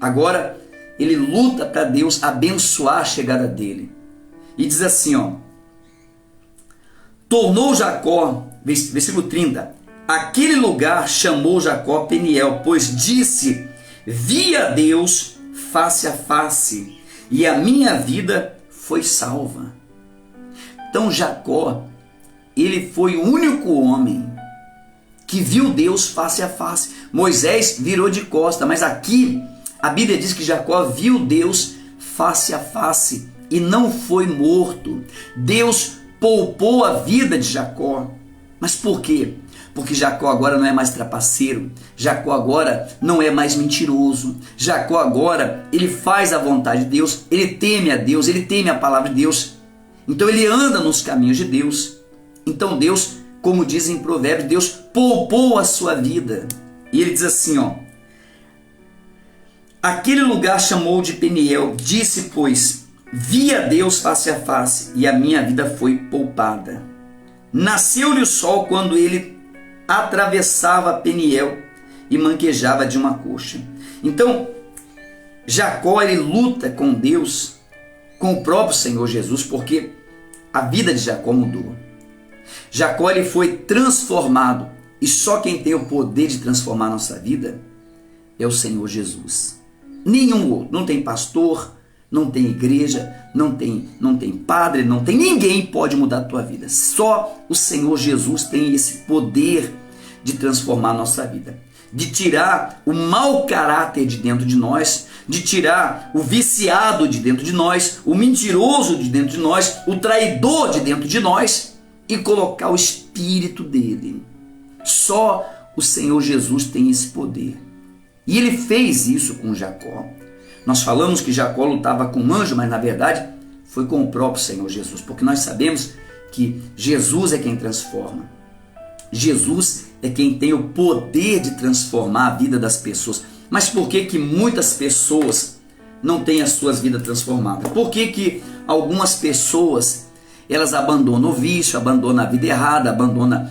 Agora ele luta para Deus abençoar a chegada dele. E diz assim, tornou Jacó, versículo 30, aquele lugar chamou Jacó Peniel, pois disse, vi a Deus face a face, e a minha vida foi salva. Então Jacó, ele foi o único homem que viu Deus face a face. Moisés virou de costa, mas aqui a Bíblia diz que Jacó viu Deus face a face e não foi morto. Deus poupou a vida de Jacó. Mas por quê? Porque Jacó agora não é mais trapaceiro, Jacó agora não é mais mentiroso, Jacó agora ele faz a vontade de Deus, ele teme a Deus, ele teme a palavra de Deus, então ele anda nos caminhos de Deus. Então Deus, como diz em Provérbios, Deus poupou a sua vida. E ele diz assim, aquele lugar chamou de Peniel, disse pois, vi a Deus face a face, e a minha vida foi poupada. Nasceu-lhe o sol quando ele atravessava Peniel e manquejava de uma coxa. Então, Jacó ele luta com Deus, com o próprio Senhor Jesus, porque a vida de Jacó mudou. Jacó ele foi transformado, e só quem tem o poder de transformar a nossa vida é o Senhor Jesus. Nenhum outro, não tem pastor, não tem igreja, não tem padre, não tem ninguém pode mudar a tua vida. Só o Senhor Jesus tem esse poder de transformar a nossa vida, de tirar o mau caráter de dentro de nós, de tirar o viciado de dentro de nós, o mentiroso de dentro de nós, o traidor de dentro de nós e colocar o Espírito dele. Só o Senhor Jesus tem esse poder. E ele fez isso com Jacó. Nós falamos que Jacó lutava com um anjo, mas na verdade foi com o próprio Senhor Jesus, porque nós sabemos que Jesus é quem transforma. Jesus é quem tem o poder de transformar a vida das pessoas. Mas por que que muitas pessoas não têm as suas vidas transformadas? Por que que algumas pessoas elas abandonam o vício, abandonam a vida errada, abandonam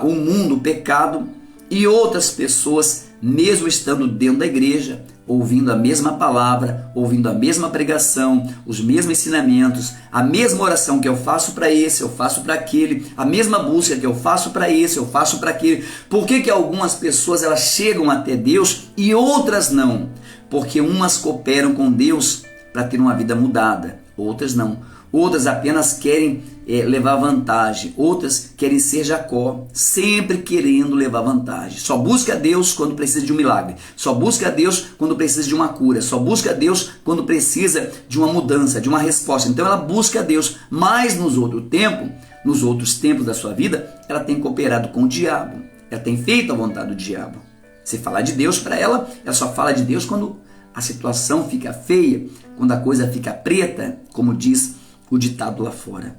o mundo, o pecado, e outras pessoas, mesmo estando dentro da igreja, ouvindo a mesma palavra, ouvindo a mesma pregação, os mesmos ensinamentos, a mesma oração que eu faço para esse, eu faço para aquele, a mesma busca que eu faço para esse, eu faço para aquele. Por que que algumas pessoas elas chegam até Deus e outras não? Porque umas cooperam com Deus para ter uma vida mudada, outras não. outras apenas querem levar vantagem, outras querem ser Jacó, sempre querendo levar vantagem. Só busca a Deus quando precisa de um milagre, só busca a Deus quando precisa de uma cura, só busca a Deus quando precisa de uma mudança, de uma resposta. Então ela busca a Deus, mas nos outros tempos da sua vida, ela tem cooperado com o diabo, ela tem feito a vontade do diabo. Se falar de Deus para ela, ela só fala de Deus quando a situação fica feia, quando a coisa fica preta, como diz o ditado lá fora.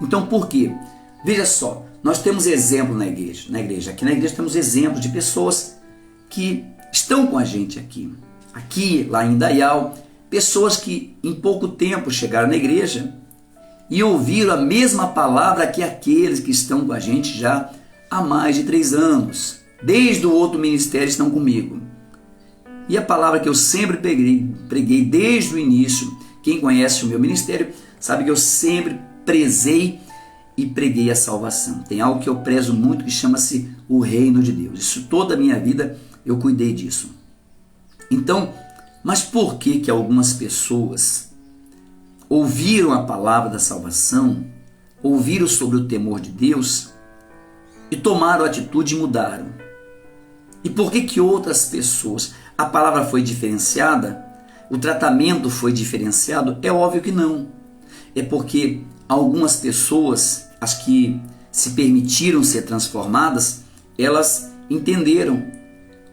Então por quê? Veja só, nós temos exemplo na igreja. Aqui na igreja temos exemplos de pessoas que estão com a gente aqui lá em Indaial, pessoas que em pouco tempo chegaram na igreja e ouviram a mesma palavra que aqueles que estão com a gente já há mais de 3 anos. Desde o outro ministério estão comigo. E a palavra que eu sempre preguei desde o início, quem conhece o meu ministério sabe que eu sempre prezei e preguei a salvação. Tem algo que eu prezo muito que chama-se o reino de Deus. Isso toda a minha vida eu cuidei disso. Então, mas por que algumas pessoas ouviram a palavra da salvação, ouviram sobre o temor de Deus e tomaram atitude e mudaram? E por que outras pessoas, a palavra foi diferenciada, o tratamento foi diferenciado? É óbvio que não. É porque algumas pessoas, as que se permitiram ser transformadas, elas entenderam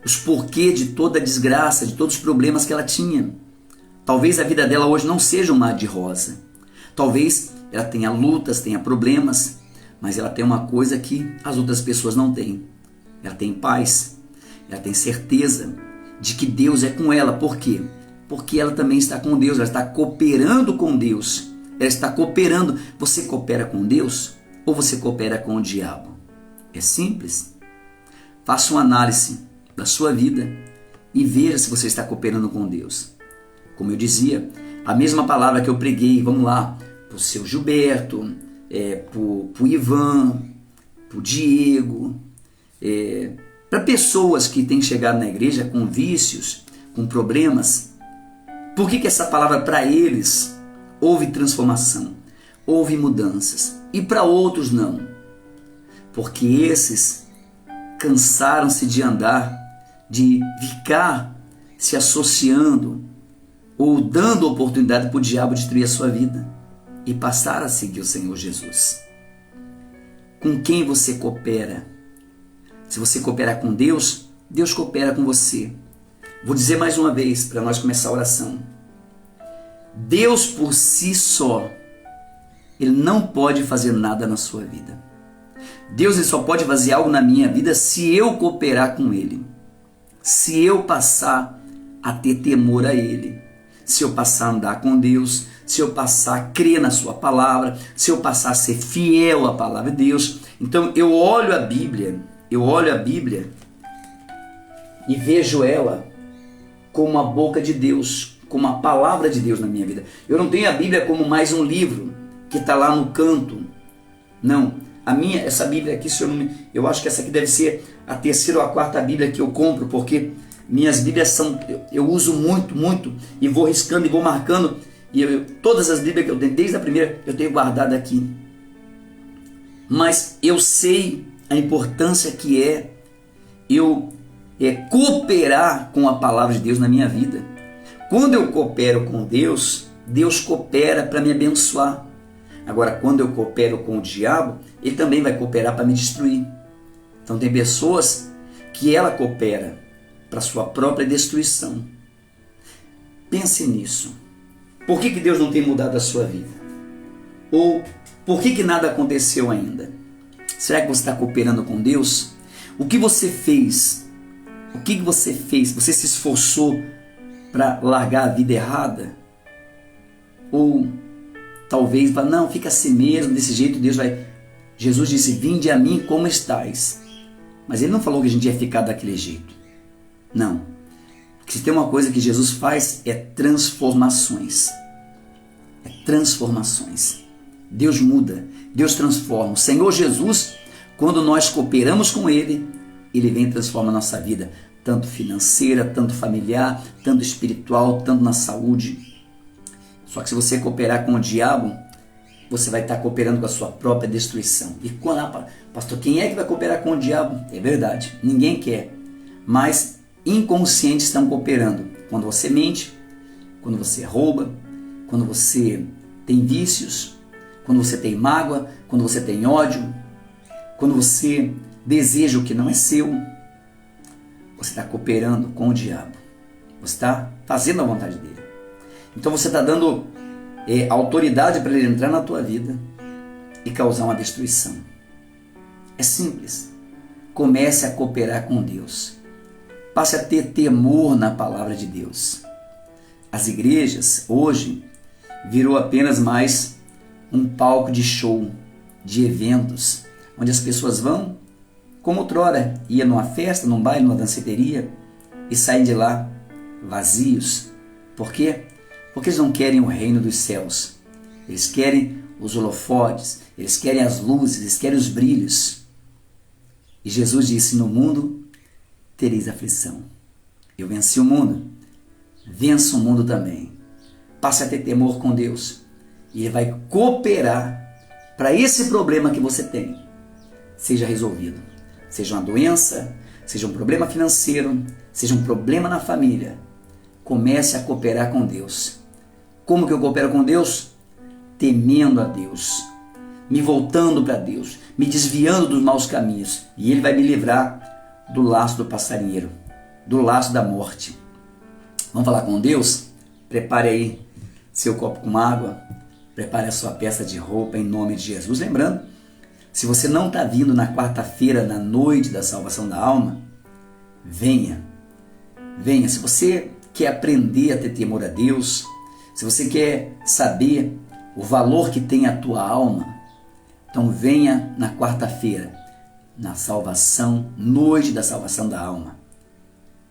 os porquês de toda a desgraça, de todos os problemas que ela tinha. Talvez a vida dela hoje não seja um mar de rosa. Talvez ela tenha lutas, tenha problemas, mas ela tem uma coisa que as outras pessoas não têm. Ela tem paz, ela tem certeza de que Deus é com ela. Por quê? Porque ela também está com Deus, ela está cooperando com Deus. Ela está cooperando. Você coopera com Deus ou você coopera com o diabo? É simples. Faça uma análise da sua vida e veja se você está cooperando com Deus. Como eu dizia, a mesma palavra que eu preguei, vamos lá, para o seu Gilberto, para o Ivan, para o Diego, para pessoas que têm chegado na igreja com vícios, com problemas. Por que essa palavra para eles houve transformação, houve mudanças, e para outros não? Porque esses cansaram-se de andar, de ficar se associando ou dando oportunidade para o diabo destruir a sua vida e passar a seguir o Senhor Jesus. Com quem você coopera? Se você cooperar com Deus, Deus coopera com você. Vou dizer mais uma vez para nós começar a oração. Deus por si só, Ele não pode fazer nada na sua vida. Deus ele só pode fazer algo na minha vida se eu cooperar com Ele. Se eu passar a ter temor a Ele. Se eu passar a andar com Deus. Se eu passar a crer na sua palavra. Se eu passar a ser fiel à palavra de Deus. Então eu olho a Bíblia e vejo ela como a boca de Deus, como a palavra de Deus na minha vida. Eu não tenho a Bíblia como mais um livro que está lá no canto. Não, essa Bíblia aqui, eu acho que essa aqui deve ser a 3ª ou a 4ª Bíblia que eu compro, porque minhas Bíblias eu uso muito, e vou riscando e vou marcando, e todas as Bíblias que eu tenho, desde a primeira, eu tenho guardado aqui. Mas eu sei a importância que eu cooperar com a palavra de Deus na minha vida. Quando eu coopero com Deus, Deus coopera para me abençoar. Agora, quando eu coopero com o diabo, ele também vai cooperar para me destruir. Então tem pessoas que ela coopera para sua própria destruição. Pense nisso. Por que Deus não tem mudado a sua vida? Ou por que nada aconteceu ainda? Será que você está cooperando com Deus? O que você fez? O que você fez? Você se esforçou para largar a vida errada? Ou talvez, não, fica assim mesmo, desse jeito Deus vai... Jesus disse, vinde a mim como estais. Mas ele não falou que a gente ia ficar daquele jeito. Não. Porque se tem uma coisa que Jesus faz, é transformações. É transformações. Deus muda, Deus transforma. O Senhor Jesus, quando nós cooperamos com Ele, Ele vem e transforma a nossa vida. Tanto financeira, tanto familiar, tanto espiritual, tanto na saúde. Só que se você cooperar com o diabo, você vai estar cooperando com a sua própria destruição. E quando, pastor, quem é que vai cooperar com o diabo? É verdade, ninguém quer. Mas inconscientes estão cooperando. Quando você mente, quando você rouba, quando você tem vícios, quando você tem mágoa, quando você tem ódio, quando você deseja o que não é seu, você está cooperando com o diabo. Você está fazendo a vontade dele. Então você está dando autoridade para ele entrar na tua vida e causar uma destruição. É simples. Comece a cooperar com Deus. Passe a ter temor na palavra de Deus. As igrejas hoje virou apenas mais um palco de show, de eventos, onde as pessoas vão, como outrora, ia numa festa, num baile, numa danceteria e saem de lá vazios. Por quê? Porque eles não querem o reino dos céus. Eles querem os holofotes, eles querem as luzes, eles querem os brilhos. E Jesus disse: no mundo tereis aflição. Eu venci o mundo, vença o mundo também. Passe a ter temor com Deus e Ele vai cooperar para esse problema que você tem seja resolvido. Seja uma doença, seja um problema financeiro, seja um problema na família. Comece a cooperar com Deus. Como que eu coopero com Deus? Temendo a Deus, me voltando para Deus, me desviando dos maus caminhos. E Ele vai me livrar do laço do passarinheiro, do laço da morte. Vamos falar com Deus? Prepare aí seu copo com água, prepare a sua peça de roupa em nome de Jesus. Lembrando, se você não está vindo na quarta-feira, na noite da salvação da alma, venha. Venha. Se você quer aprender a ter temor a Deus, se você quer saber o valor que tem a tua alma, então venha na quarta-feira, na salvação, noite da salvação da alma.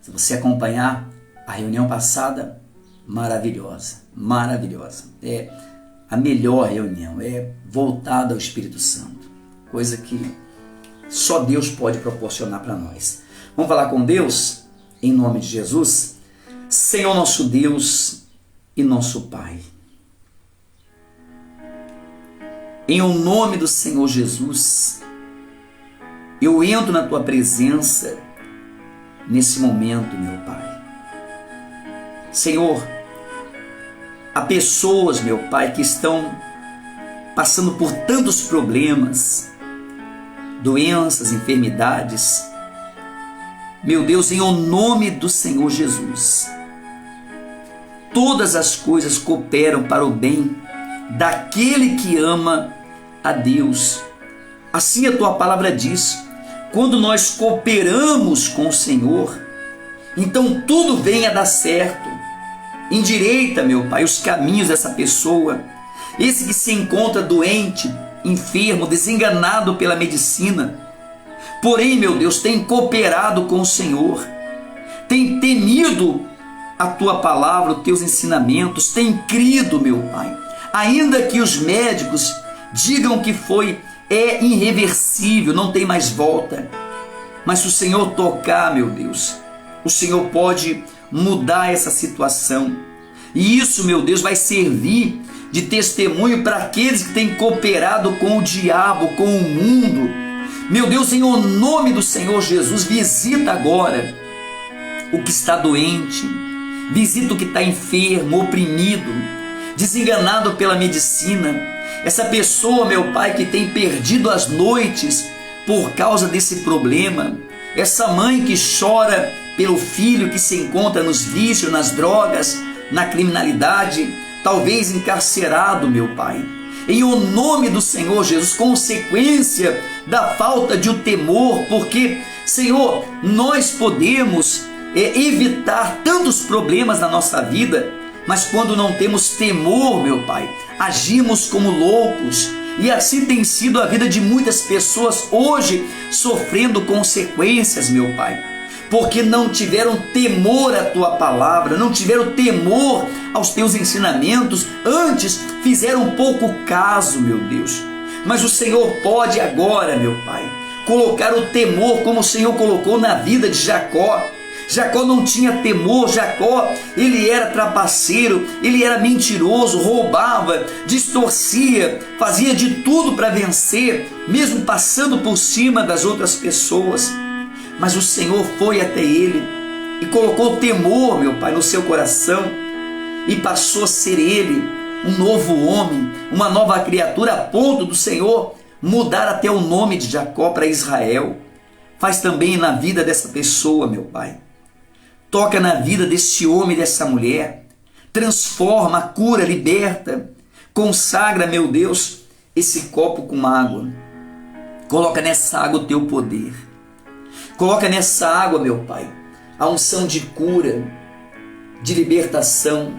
Se você acompanhar a reunião passada, maravilhosa, maravilhosa. É a melhor reunião, é voltada ao Espírito Santo. Coisa que só Deus pode proporcionar para nós. Vamos falar com Deus em nome de Jesus? Senhor nosso Deus e nosso Pai, em o nome do Senhor Jesus, eu entro na Tua presença nesse momento, meu Pai. Senhor, há pessoas, meu Pai, que estão passando por tantos problemas, doenças, enfermidades. Meu Deus, em o nome do Senhor Jesus, todas as coisas cooperam para o bem daquele que ama a Deus. Assim a Tua palavra diz, quando nós cooperamos com o Senhor, então tudo vem a dar certo. Endireita, meu Pai, os caminhos dessa pessoa, esse que se encontra doente, enfermo, desenganado pela medicina. Porém, meu Deus, tem cooperado com o Senhor, tem temido a Tua palavra, os Teus ensinamentos, tem crido, meu Pai. Ainda que os médicos digam que é irreversível, não tem mais volta. Mas se o Senhor tocar, meu Deus, o Senhor pode mudar essa situação. E isso, meu Deus, vai servir de testemunho para aqueles que têm cooperado com o diabo, com o mundo. Meu Deus, em o nome do Senhor Jesus, visita agora o que está doente, visita o que está enfermo, oprimido, desenganado pela medicina. Essa pessoa, meu Pai, que tem perdido as noites por causa desse problema. Essa mãe que chora pelo filho que se encontra nos vícios, nas drogas, na criminalidade, talvez encarcerado, meu Pai. Em o nome do Senhor Jesus, consequência da falta de temor, porque, Senhor, nós podemos evitar tantos problemas na nossa vida, mas quando não temos temor, meu Pai, agimos como loucos. E assim tem sido a vida de muitas pessoas hoje, sofrendo consequências, meu Pai, porque não tiveram temor à Tua palavra, não tiveram temor aos Teus ensinamentos, antes fizeram pouco caso, meu Deus. Mas o Senhor pode agora, meu Pai, colocar o temor como o Senhor colocou na vida de Jacó. Jacó não tinha temor. Jacó, ele era trapaceiro, ele era mentiroso, roubava, distorcia, fazia de tudo para vencer, mesmo passando por cima das outras pessoas. Mas o Senhor foi até ele e colocou temor, meu Pai, no seu coração, e passou a ser ele um novo homem, uma nova criatura, a ponto do Senhor mudar até o nome de Jacó para Israel. Faz também na vida dessa pessoa, meu Pai. Toca na vida desse homem e dessa mulher. Transforma, cura, liberta. Consagra, meu Deus, esse copo com água. Coloca nessa água o teu poder. Coloca nessa água, meu Pai, a unção de cura, de libertação.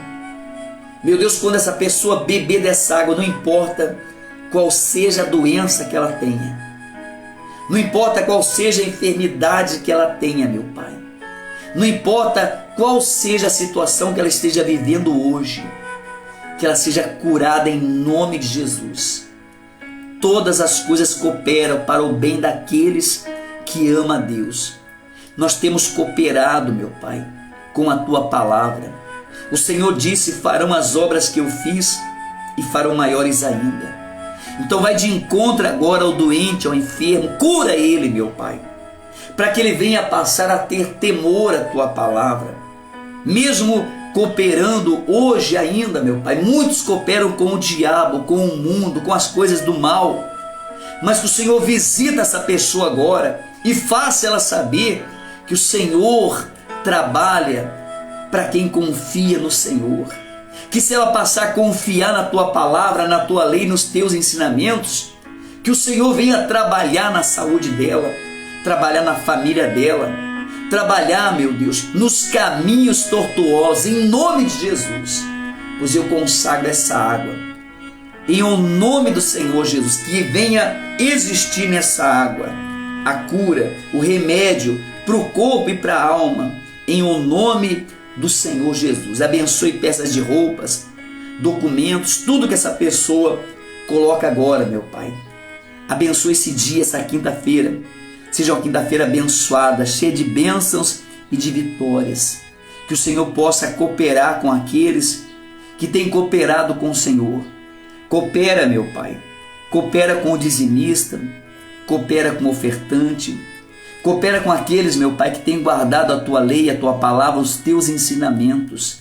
Meu Deus, quando essa pessoa beber dessa água, não importa qual seja a doença que ela tenha, não importa qual seja a enfermidade que ela tenha, meu Pai, não importa qual seja a situação que ela esteja vivendo hoje, que ela seja curada em nome de Jesus. Todas as coisas cooperam para o bem daqueles que amam a Deus. Nós temos cooperado, meu Pai, com a Tua palavra. O Senhor disse: farão as obras que eu fiz e farão maiores ainda. Então vai de encontro agora ao doente, ao enfermo, cura ele, meu Pai, para que ele venha passar a ter temor à Tua palavra. Mesmo cooperando hoje ainda, meu Pai, muitos cooperam com o diabo, com o mundo, com as coisas do mal, mas que o Senhor visita essa pessoa agora e faça ela saber que o Senhor trabalha para quem confia no Senhor. Que se ela passar a confiar na Tua palavra, na Tua lei, nos Teus ensinamentos, que o Senhor venha trabalhar na saúde dela, trabalhar na família dela, trabalhar, meu Deus, nos caminhos tortuosos, em nome de Jesus. Pois eu consagro essa água, em o nome do Senhor Jesus, que venha existir nessa água a cura, o remédio para o corpo e para a alma, em o nome do Senhor Jesus. Abençoe peças de roupas, documentos, tudo que essa pessoa coloca agora, meu Pai. Abençoe esse dia, essa quinta-feira. Seja uma quinta-feira abençoada, cheia de bênçãos e de vitórias. Que o Senhor possa cooperar com aqueles que têm cooperado com o Senhor. Coopera, meu Pai. Coopera com o dizimista. Coopera com o ofertante. Coopera com aqueles, meu Pai, que têm guardado a Tua lei, a Tua palavra, os Teus ensinamentos.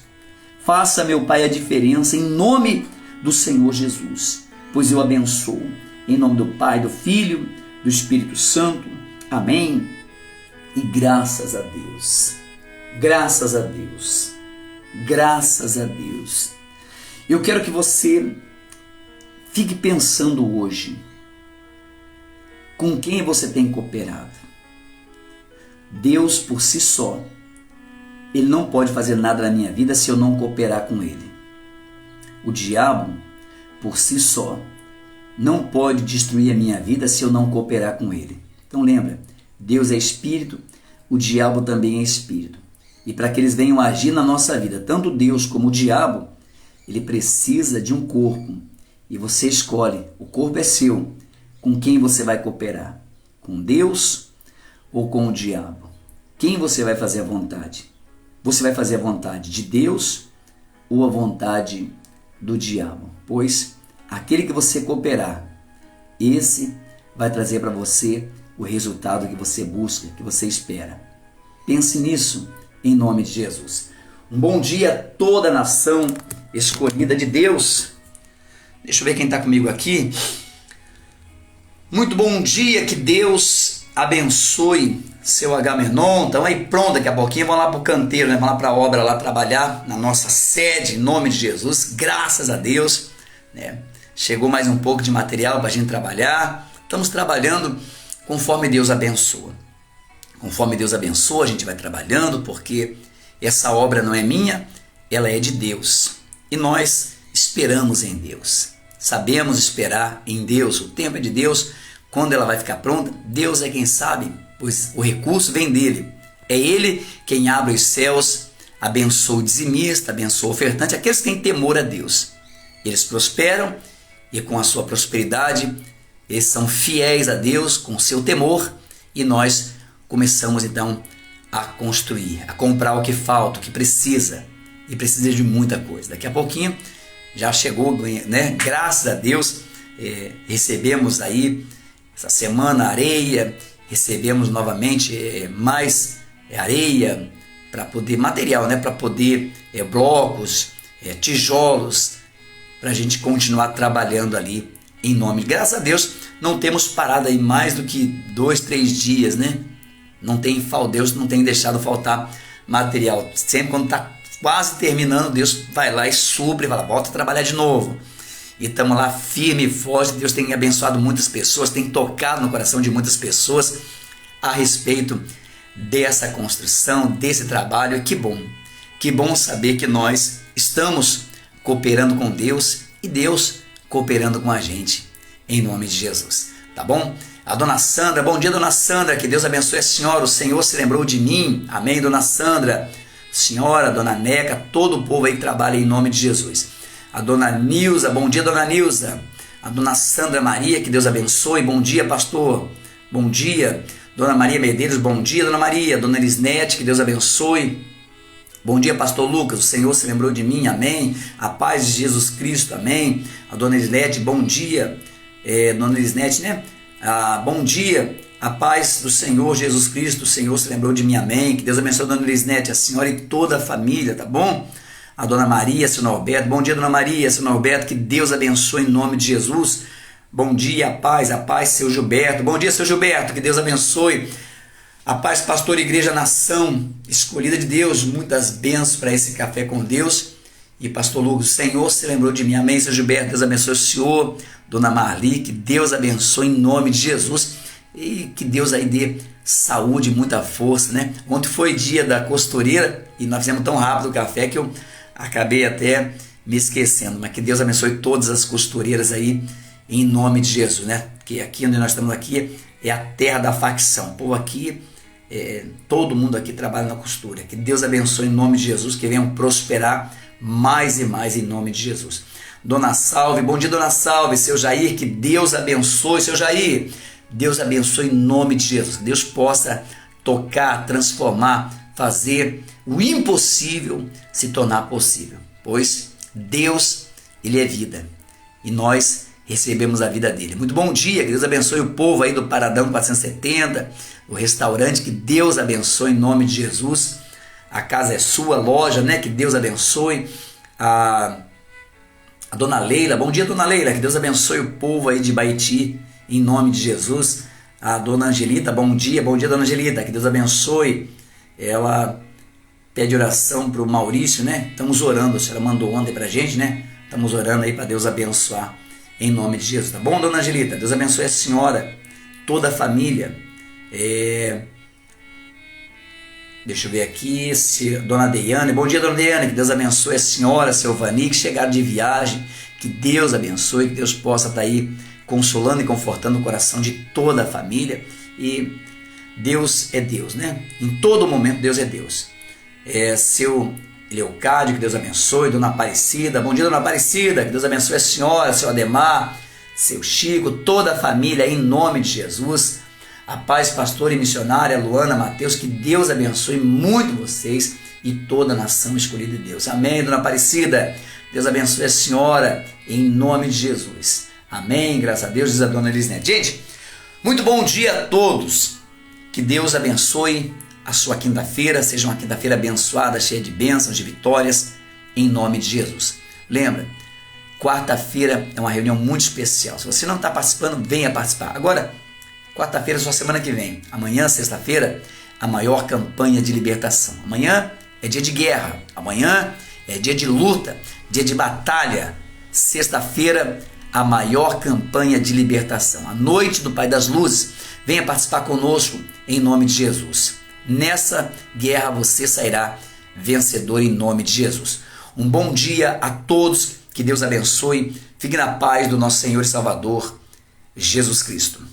Faça, meu Pai, a diferença em nome do Senhor Jesus. Pois eu abençoo. Em nome do Pai, do Filho, do Espírito Santo. Amém. E graças a Deus. Graças a Deus. Graças a Deus. Eu quero que você fique pensando hoje com quem você tem cooperado. Deus por si só, Ele não pode fazer nada na minha vida se eu não cooperar com Ele. O diabo, por si só, não pode destruir a minha vida se eu não cooperar com Ele. Então lembra, Deus é Espírito, o diabo também é Espírito. E para que eles venham agir na nossa vida, tanto Deus como o diabo, ele precisa de um corpo. E você escolhe, o corpo é seu, com quem você vai cooperar. Com Deus ou com o diabo? Quem você vai fazer a vontade? Você vai fazer a vontade de Deus ou a vontade do diabo? Pois aquele que você cooperar, esse vai trazer para você o resultado que você busca, que você espera. Pense nisso em nome de Jesus. Um bom dia a toda a nação escolhida de Deus. Deixa eu ver quem está comigo aqui. Muito bom dia, que Deus abençoe seu Agamenon. Então aí pronto, daqui a pouquinho vamos lá para o canteiro, né? Vamos lá para a obra, lá trabalhar na nossa sede, em nome de Jesus. Graças a Deus, né? Chegou mais um pouco de material para a gente trabalhar. Estamos trabalhando conforme Deus abençoa. Conforme Deus abençoa, a gente vai trabalhando, porque essa obra não é minha, ela é de Deus. E nós esperamos em Deus. Sabemos esperar em Deus. O tempo é de Deus. Quando ela vai ficar pronta, Deus é quem sabe, pois o recurso vem dele. É Ele quem abre os céus, abençoa o dizimista, abençoa o ofertante, aqueles que têm temor a Deus. Eles prosperam e com a sua prosperidade, eles são fiéis a Deus com o seu temor, e nós começamos então a construir, a comprar o que falta, o que precisa, e precisa de muita coisa. Daqui a pouquinho já chegou, né? Graças a Deus, recebemos aí essa semana areia, recebemos novamente mais areia para poder, material, né? Para poder blocos, tijolos, para a gente continuar trabalhando ali em nome. Graças a Deus não temos parado aí mais do que 2, 3 dias, né? Deus não tem deixado faltar material. Sempre quando está quase terminando, Deus vai lá e supre, vai lá, volta a trabalhar de novo. E estamos lá firme e forte. Deus tem abençoado muitas pessoas, tem tocado no coração de muitas pessoas a respeito dessa construção, desse trabalho. E que bom saber que nós estamos cooperando com Deus e Deus cooperando com a gente, em nome de Jesus, tá bom? A dona Sandra, bom dia, dona Sandra, que Deus abençoe a senhora, o Senhor se lembrou de mim, amém, dona Sandra, senhora, dona Neca, todo o povo aí que trabalha em nome de Jesus. A dona Nilza, bom dia, dona Nilza. A dona Sandra Maria, que Deus abençoe, bom dia, pastor, bom dia. Dona Maria Medeiros, bom dia, dona Maria. Dona Elisnete, que Deus abençoe. Bom dia, pastor Lucas, o Senhor se lembrou de mim, amém. A paz de Jesus Cristo, amém. A dona Elisnete, bom dia. Dona Elisnete, né? Bom dia, a paz do Senhor Jesus Cristo, o Senhor se lembrou de mim, amém. Que Deus abençoe a dona Elisnete, a senhora e toda a família, tá bom? A dona Maria, seu Norberto, bom dia, dona Maria, seu Norberto, que Deus abençoe em nome de Jesus. Bom dia, a paz, seu Gilberto. Bom dia, seu Gilberto, que Deus abençoe. A paz, pastor, igreja, nação, escolhida de Deus, muitas bênçãos para esse café com Deus. E pastor Lucas, o Senhor se lembrou de mim, amém, seu Gilberto, Deus abençoe o senhor. Dona Marli, que Deus abençoe em nome de Jesus. E que Deus aí dê saúde, muita força, né? Ontem foi dia da costureira e nós fizemos tão rápido o café que eu acabei até me esquecendo. Mas que Deus abençoe todas as costureiras aí, em nome de Jesus, né? Porque aqui onde nós estamos aqui é a terra da facção. O povo aqui, todo mundo aqui trabalha na costura. Que Deus abençoe em nome de Jesus, que venham prosperar mais e mais em nome de Jesus. Dona Salve, bom dia, dona Salve, seu Jair, que Deus abençoe, seu Jair. Deus abençoe em nome de Jesus. Que Deus possa tocar, transformar, fazer o impossível se tornar possível. Pois Deus, Ele é vida. E nós recebemos a vida dele. Muito bom dia, que Deus abençoe o povo aí do Paradão 470, o restaurante, que Deus abençoe em nome de Jesus. A casa é sua, loja, né? Que Deus abençoe. A dona Leila, bom dia, dona Leila, que Deus abençoe o povo aí de Baiti, em nome de Jesus. A dona Angelita, bom dia, dona Angelita, que Deus abençoe. Ela pede oração para o Maurício, né? Estamos orando, a senhora mandou ontem para a gente, né? Estamos orando aí para Deus abençoar em nome de Jesus, tá bom, dona Angelita? Deus abençoe a senhora, toda a família. Deixa eu ver aqui, dona Deiane, bom dia, dona Deiane, que Deus abençoe a senhora, seu Vani, que chegaram de viagem, que Deus abençoe, que Deus possa estar aí consolando e confortando o coração de toda a família. E Deus é Deus, né? Em todo momento Deus é Deus. Seu Leocádio, que Deus abençoe. Dona Aparecida, bom dia, dona Aparecida, que Deus abençoe a senhora, seu Ademar, seu Chico, toda a família, em nome de Jesus. A paz, pastor e missionária Luana, Mateus, que Deus abençoe muito vocês e toda a nação escolhida de Deus. Amém, dona Aparecida, Deus abençoe a senhora, em nome de Jesus. Amém, graças a Deus, diz a dona Elisnete. Gente, muito bom dia a todos. Que Deus abençoe a sua quinta-feira, seja uma quinta-feira abençoada, cheia de bênçãos, de vitórias, em nome de Jesus. Lembra, quarta-feira é uma reunião muito especial. Se você não está participando, venha participar. Agora, quarta-feira é só semana que vem. Amanhã, sexta-feira, a maior campanha de libertação. Amanhã é dia de guerra. Amanhã é dia de luta, dia de batalha. Sexta-feira, a maior campanha de libertação. A noite do Pai das Luzes. Venha participar conosco em nome de Jesus. Nessa guerra você sairá vencedor em nome de Jesus. Um bom dia a todos. Que Deus abençoe. Fique na paz do nosso Senhor e Salvador, Jesus Cristo.